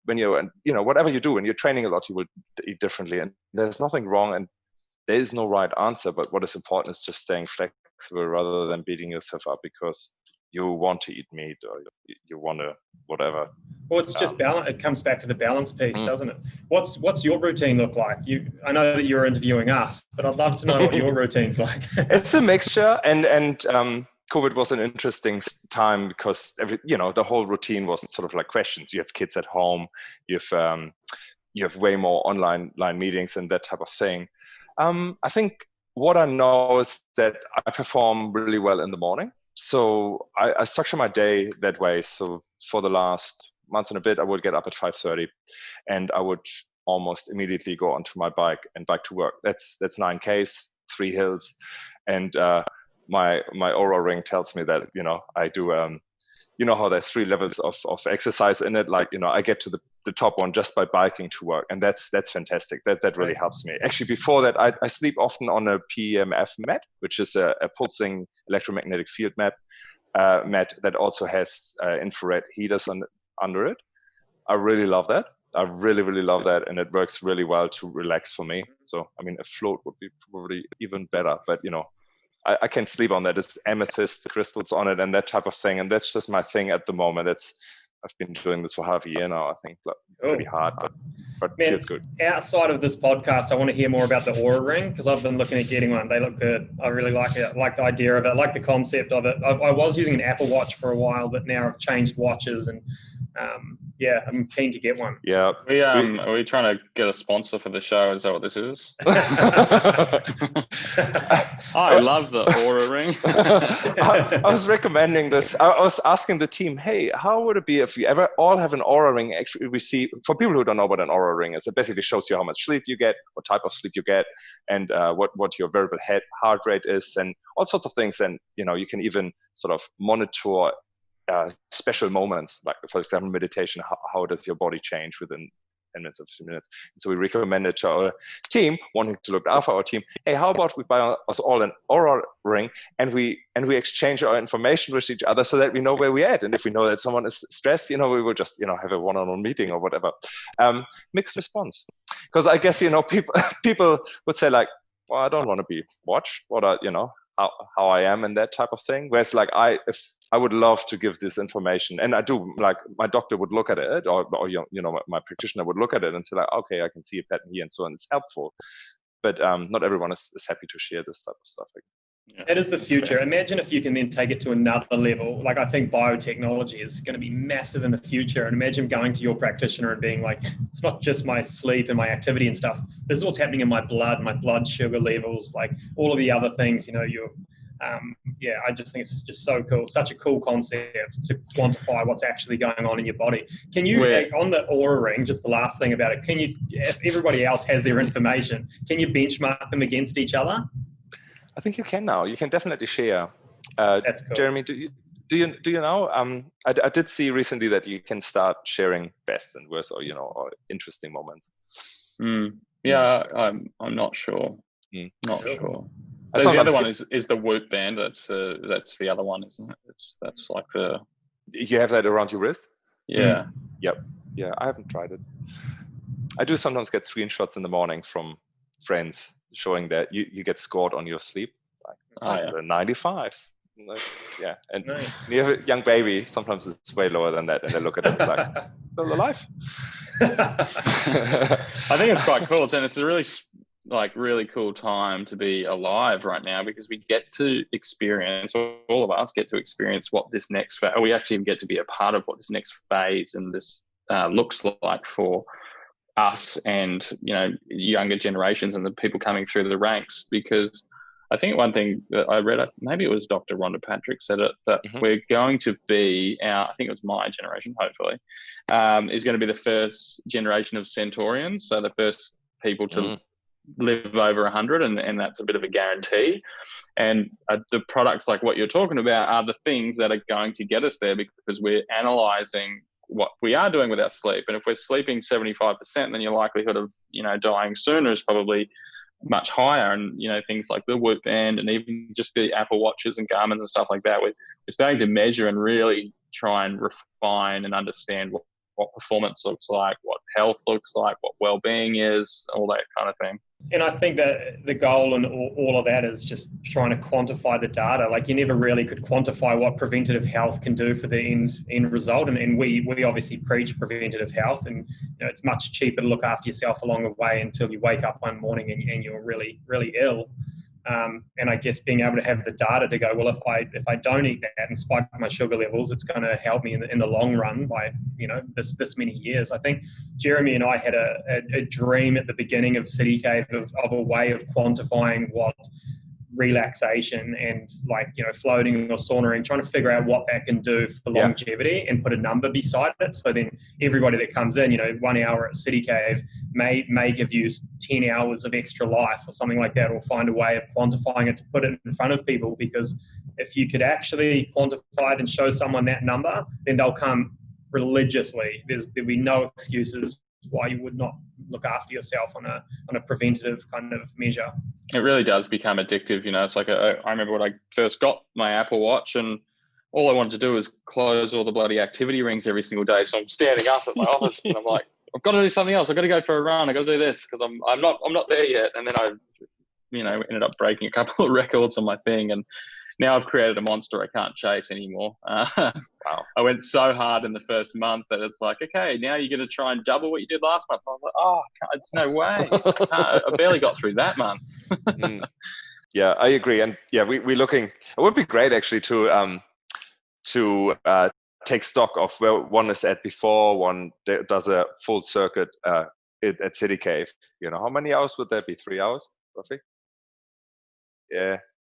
when whatever you do, when you're training a lot, you will eat differently. And there's nothing wrong, and there is no right answer. But what is important is just staying flexible rather than beating yourself up because you want to eat meat or you want to whatever. Well, it's just balance. It comes back to the balance piece, doesn't it? What's your routine look like? I know that you're interviewing us, but I'd love to know what your routine's like. It's a mixture, and COVID was an interesting time because the whole routine was sort of like questions. You have kids at home, you have way more online meetings and that type of thing. I think what I know is that I perform really well in the morning. So I structure my day that way. So for the last month and a bit, I would get up at 5:30, and I would almost immediately go onto my bike and bike to work. That's 9Ks, 3 hills, and my Oura ring tells me that I do. How there's 3 levels of exercise in it. Like I get to the top one just by biking to work, and that's fantastic. That really helps me. Actually, before that, I sleep often on a PEMF mat, which is a pulsing electromagnetic field mat that also has infrared heaters under it. I really love that. I really, really love that, and it works really well to relax for me. So I mean, a float would be probably even better, but I can sleep on that. It's amethyst crystals on it and that type of thing. And that's just my thing at the moment. I've been doing this for half a year now, I think. Pretty hard, but Man, feels good. Outside of this podcast, I want to hear more about the Oura ring, because I've been looking at getting one. They look good. I really like it. I like the idea of it. I like the concept of it. I was using an Apple Watch for a while, but now I've changed watches, and I'm keen to get one. Yeah. Are we trying to get a sponsor for the show? Is that what this is? I love the Oura ring. I was recommending this. I was asking the team, hey, how would it be if we ever all have an Oura ring? Actually, we see, for people who don't know what an Oura ring is, it basically shows you how much sleep you get, what type of sleep you get, and what your variable heart rate is, and all sorts of things. And you can even sort of monitor special moments, like for example meditation. How does your body change within 10 minutes or 15 minutes? And so we recommended to our team, wanting to look after our team, hey, how about we buy us all an Oura ring, and we exchange our information with each other so that we know where we're at. And if we know that someone is stressed, we will just have a one-on-one meeting or whatever. Mixed response, because I guess people would say like, well, I don't want to be watched. What are how I am and that type of thing. Whereas like if I would love to give this information, and I do, like my doctor would look at it, or my practitioner would look at it and say like, okay, I can see a pattern here and so on. It's helpful, but not everyone is happy to share this type of stuff. Yeah, that is the future. Imagine if you can then take it to another level. Like I think biotechnology is going to be massive in the future. And imagine going to your practitioner and being like, it's not just my sleep and my activity and stuff. This is what's happening in my blood sugar levels, like all of the other things, I just think it's just so cool. Such a cool concept to quantify what's actually going on in your body. Can you, on the Oura Ring, just the last thing about it, can you, if everybody else has their information, can you benchmark them against each other? I think you can now. You can definitely share. That's cool. Jeremy, do you know? I did see recently that you can start sharing best and worst, or interesting moments. Yeah, I'm not sure. Not sure. The other one is the Whoop band. That's the other one, isn't it? That's like the. You have that around your wrist? Yeah. Yep. Yeah, I haven't tried it. I do sometimes get screenshots in the morning from friends showing that you get scored on your sleep, like 95. Like, yeah, and nice. You have a young baby, sometimes it's way lower than that, and they look at it, it's like, still alive. I think it's quite cool, and it's a really cool time to be alive right now, because we get to experience, all of us get to experience what this next phase, we actually get to be a part of what this next phase and this looks like for us and younger generations and the people coming through the ranks. Because I think one thing that I read, maybe it was Dr. Rhonda Patrick said it, that we're going to be I think it was my generation, hopefully, is going to be the first generation of centaurians, so the first people to live over 100, and that's a bit of a guarantee. And the products like what you're talking about are the things that are going to get us there, because we're analysing what we are doing with our sleep. And if we're sleeping 75%, then your likelihood of dying sooner is probably much higher. And things like the Whoop band and even just the Apple Watches and Garmins and stuff like that, we're starting to measure and really try and refine and understand what performance looks like, what health looks like, what well-being is, all that kind of thing. And I think that the goal and all of that is just trying to quantify the data. Like you never really could quantify what preventative health can do for the end result. And we obviously preach preventative health, and it's much cheaper to look after yourself along the way until you wake up one morning and you're really, really ill. And I guess being able to have the data to go, well, if I don't eat that and spike my sugar levels, it's going to help me in the long run by this many years. I think Jeremy and I had a dream at the beginning of City Cave of a way of quantifying what relaxation and floating or saunaing, trying to figure out what that can do for longevity and put a number beside it. So then everybody that comes in, 1 hour at City Cave may give you 10 hours of extra life or something like that, or find a way of quantifying it to put it in front of people. Because if you could actually quantify it and show someone that number, then they'll come religiously. There'll be no excuses why you would not look after yourself on a preventative kind of measure. It really does become addictive. It's like I remember when I first got my Apple Watch, and all I wanted to do was close all the bloody activity rings every single day. So I'm standing up at my office and I'm like, I've got to do something else. I've got to go for a run. I've got to do this because I'm not there yet. And then I ended up breaking a couple of records on my thing, and now I've created a monster I can't chase anymore. Wow. I went so hard in the first month that it's like, okay, now you're going to try and double what you did last month. I was like, it's no way. I barely got through that month. Yeah, I agree. And yeah, we're looking, it would be great actually to take stock of where one is at before one does a full circuit at City Cave. How many hours would that be? 3 hours roughly?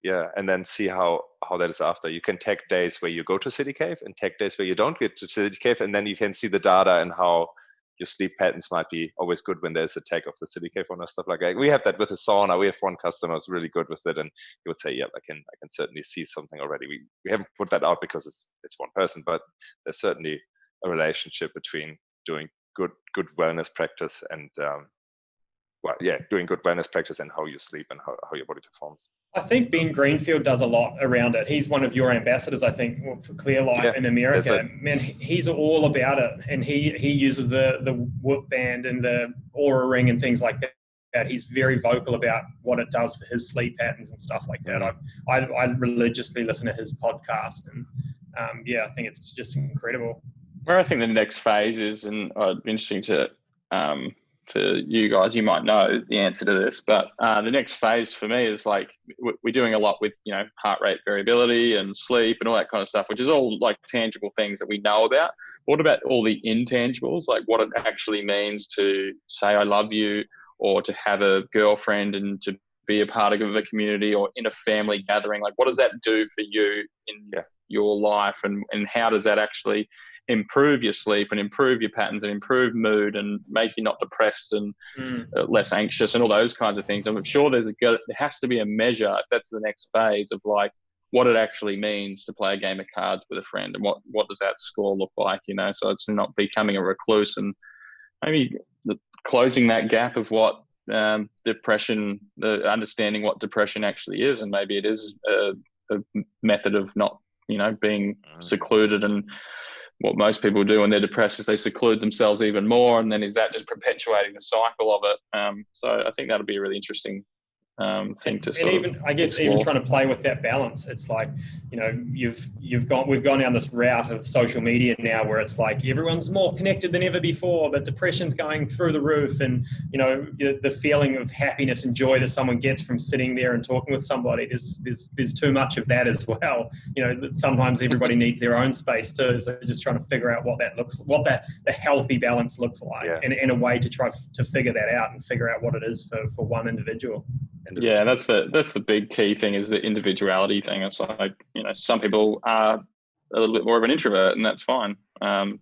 Yeah, and then see how that is after. You can tag days where you go to City Cave and tag days where you don't get to City Cave, and then you can see the data and how your sleep patterns might be always good when there's a tag of the City Cave on or stuff like that. We have that with the sauna. We have one customer who's really good with it, and he would say, "Yeah, I can certainly see something already." We haven't put that out because it's one person, but there's certainly a relationship between doing good wellness practice and doing good wellness practice and how you sleep and how your body performs. I think Ben Greenfield does a lot around it. He's one of your ambassadors, I think, for Clear Light in America. Man, he's all about it, and he uses the Whoop band and the Oura Ring and things like that He's very vocal about what it does for his sleep patterns and stuff like that. I religiously listen to his podcast, and I think it's just incredible. Where I think the next phase is, and interesting to for you guys, you might know the answer to this, but the next phase for me is like we're doing a lot with heart rate variability and sleep and all that kind of stuff, which is all like tangible things that we know about. What about all the intangibles, like what it actually means to say I love you, or to have a girlfriend and to be a part of a community or in a family gathering? Like, what does that do for you in your life, and how does that actually improve your sleep and improve your patterns and improve mood and make you not depressed and less anxious and all those kinds of things? I'm sure there has to be a measure, if that's the next phase, of like what it actually means to play a game of cards with a friend, and what does that score look like, so it's not becoming a recluse, and maybe closing that gap of what depression, the understanding what depression actually is, and maybe it is a method of not being secluded. And what most people do when they're depressed is they seclude themselves even more, and then is that just perpetuating the cycle of it? So I think that'll be a really interesting thing to sort even, of I guess, explore. even trying to play with that balance. It's like, we've gone down this route of social media now where it's like everyone's more connected than ever before, but depression's going through the roof, and the feeling of happiness and joy that someone gets from sitting there and talking with somebody, there's too much of that as well. Sometimes everybody needs their own space too. So just trying to figure out what the healthy balance looks like, and a way to try to figure that out and figure out what it is for one individual. Yeah, that's the big key thing, is the individuality thing. It's like, some people are a little bit more of an introvert, and that's fine. And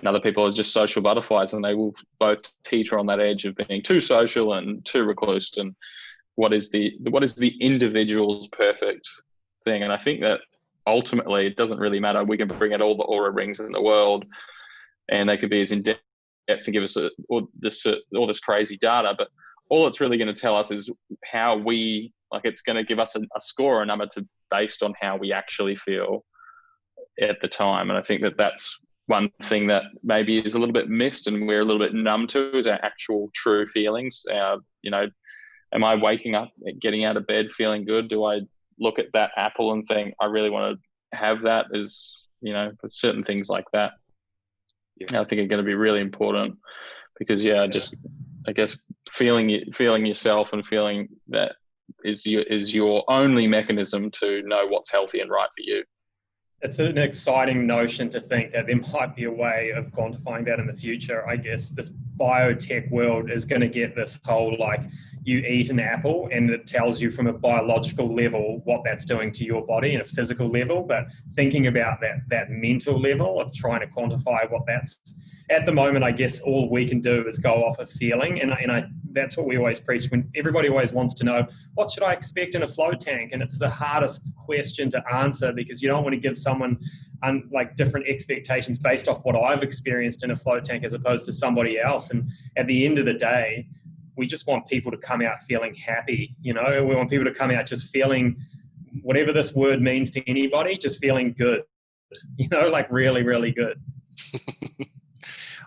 other people are just social butterflies, and they will both teeter on that edge of being too social and too recluse. And what is the individual's perfect thing? And I think that ultimately it doesn't really matter. We can bring out all the Aura rings in the world, and they could be as in depth and give us all this crazy data, but all it's really going to tell us is how it's going to give us a score, a number based on how we actually feel at the time. And I think that that's one thing that maybe is a little bit missed and we're a little bit numb to, is our actual true feelings. Am I waking up, getting out of bed, feeling good? Do I look at that apple and think, I really want to have that? Certain things like that. Yeah. I think are going to be really important, because I guess feeling yourself and feeling that is your only mechanism to know what's healthy and right for you. It's an exciting notion to think that there might be a way of quantifying that in the future. I guess this biotech world is going to get this whole, like, you eat an apple and it tells you from a biological level what that's doing to your body in a physical level, but thinking about that mental level of trying to quantify what that's, at the moment, I guess all we can do is go off a feeling. And that's what we always preach, when everybody always wants to know, what should I expect in a flow tank? And it's the hardest question to answer, because you don't want to give someone different expectations based off what I've experienced in a flow tank as opposed to somebody else. And at the end of the day, we just want people to come out feeling happy. We want people to come out just feeling, whatever this word means to anybody, just feeling good, like really, really good.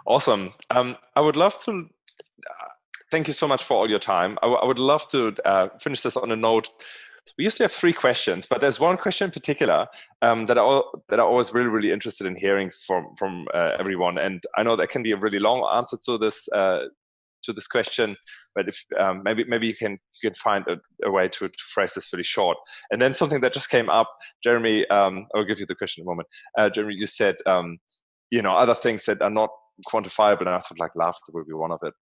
Awesome. I would love to thank you so much for all your time. I would love to finish this on a note. We used to have 3 questions, but there's one question in particular that are always really, really interested in hearing from everyone. And I know that can be a really long answer to this question, but if maybe you can find a way to phrase this really short. And then something that just came up, Jeremy. I'll give you the question in a moment. Jeremy, you said other things that are not quantifiable, and I thought like laughter will be one of it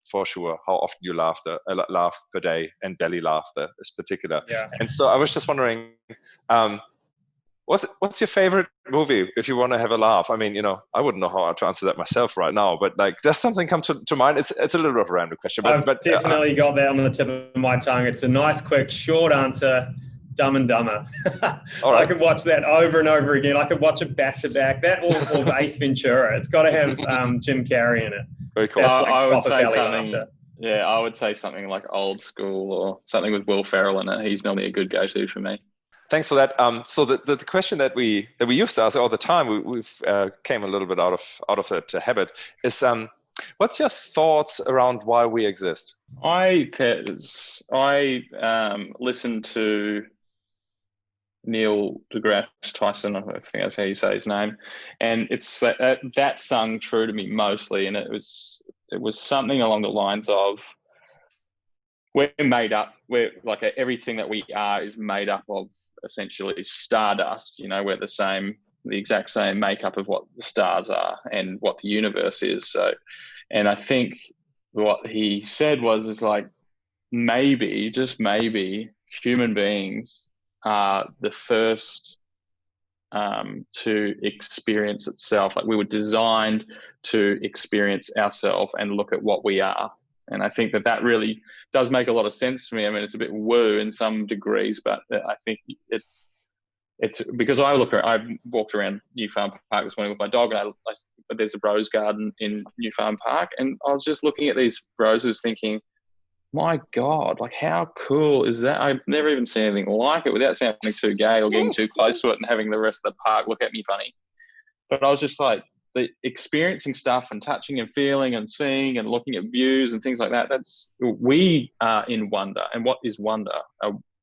for sure. How often you laugh per day, and belly laughter is particular. Yeah. And so I was just wondering, what's your favorite movie if you want to have a laugh? I mean, I wouldn't know how to answer that myself right now, but like, does something come to mind? It's a little bit of a random question, I've definitely got that on the tip of my tongue. It's a nice, quick, short answer. Dumb and Dumber. All right. I could watch that over and over again. I could watch it back to back. That or Ace Ventura. It's got to have Jim Carrey in it. Very cool. That's I would say something. Laughter. Yeah, I would say something like Old School, or something with Will Ferrell in it. He's normally a good go-to for me. Thanks for that. So the question that we used to ask all the time, we've came a little bit out of that habit, is What's your thoughts around why we exist? I listened to Neil Degrasse Tyson, I think that's how you say his name, and it's that sung true to me mostly, and it was something along the lines of, we're made up, we're like everything that we are is made up of essentially stardust. We're the exact same makeup of what the stars are and what the universe is. So, and I think what he said is like, maybe, just maybe, human beings are the first to experience itself. Like, we were designed to experience ourselves and look at what we are. And I think that really does make a lot of sense to me. I mean, it's a bit woo in some degrees, but I think it's because I walked around New Farm Park this morning with my dog, and there's a rose garden in New Farm Park, and I was just looking at these roses thinking, my God, like, how cool is that? I've never even seen anything like it without sounding too gay or getting too close to it and having the rest of the park look at me funny. But I was just like, experiencing stuff and touching and feeling and seeing and looking at views and things like that. We are in wonder. And what is wonder?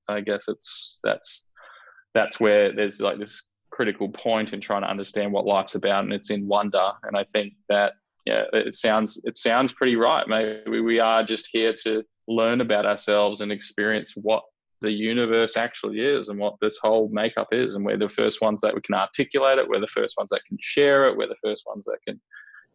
I guess that's where there's like this critical point in trying to understand what life's about, and it's in wonder. And I think that, yeah, it sounds pretty right. Maybe we are just here to learn about ourselves and experience what the universe actually is and what this whole makeup is. And we're the first ones that we can articulate it. We're the first ones that can share it. We're the first ones that can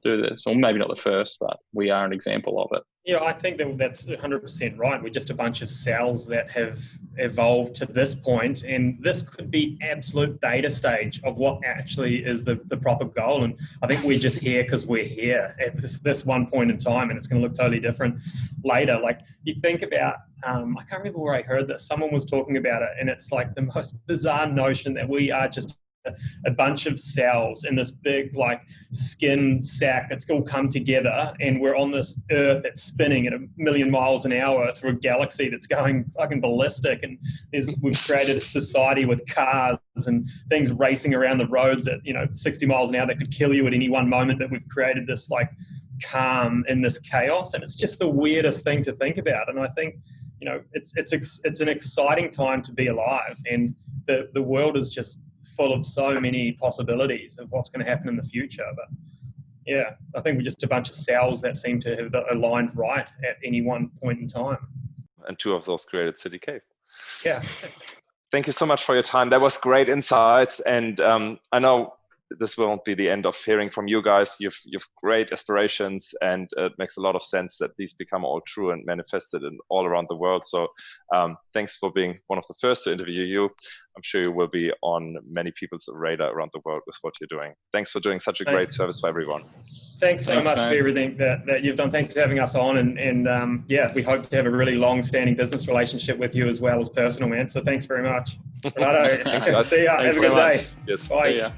do this. Or maybe not the first, but we are an example of it. Yeah, I think that's 100% right. We're just a bunch of cells that have evolved to this point, and this could be absolute beta stage of what actually is the proper goal. And I think we're just here because we're here at this one point in time, and it's going to look totally different later. Like, you think about, I can't remember where I heard this. Someone was talking about it, and it's like the most bizarre notion that we are just a bunch of cells in this big like skin sack that's all come together, and we're on this earth that's spinning at 1,000,000 miles an hour through a galaxy that's going fucking ballistic, and we've created a society with cars and things racing around the roads at 60 miles an hour that could kill you at any one moment, but we've created this like calm in this chaos, and it's just the weirdest thing to think about. And I think it's an exciting time to be alive, and the world is just full of so many possibilities of what's going to happen in the future. But yeah, I think we're just a bunch of cells that seem to have aligned right at any one point in time. And 2 of those created City Cave. Yeah. Thank you so much for your time. That was great insights. And I know this won't be the end of hearing from you guys. You've great aspirations, and it makes a lot of sense that these become all true and manifested in all around the world. So thanks for being one of the first to interview you. I'm sure you will be on many people's radar around the world with what you're doing. Thanks for doing such a great service for everyone. Thanks so much for everything that you've done. Thanks for having us on. And yeah, we hope to have a really long-standing business relationship with you as well as personal, man. So thanks very much. Righto. Thanks, guys. See ya. Thanks have a good day. Yes. Bye. See ya.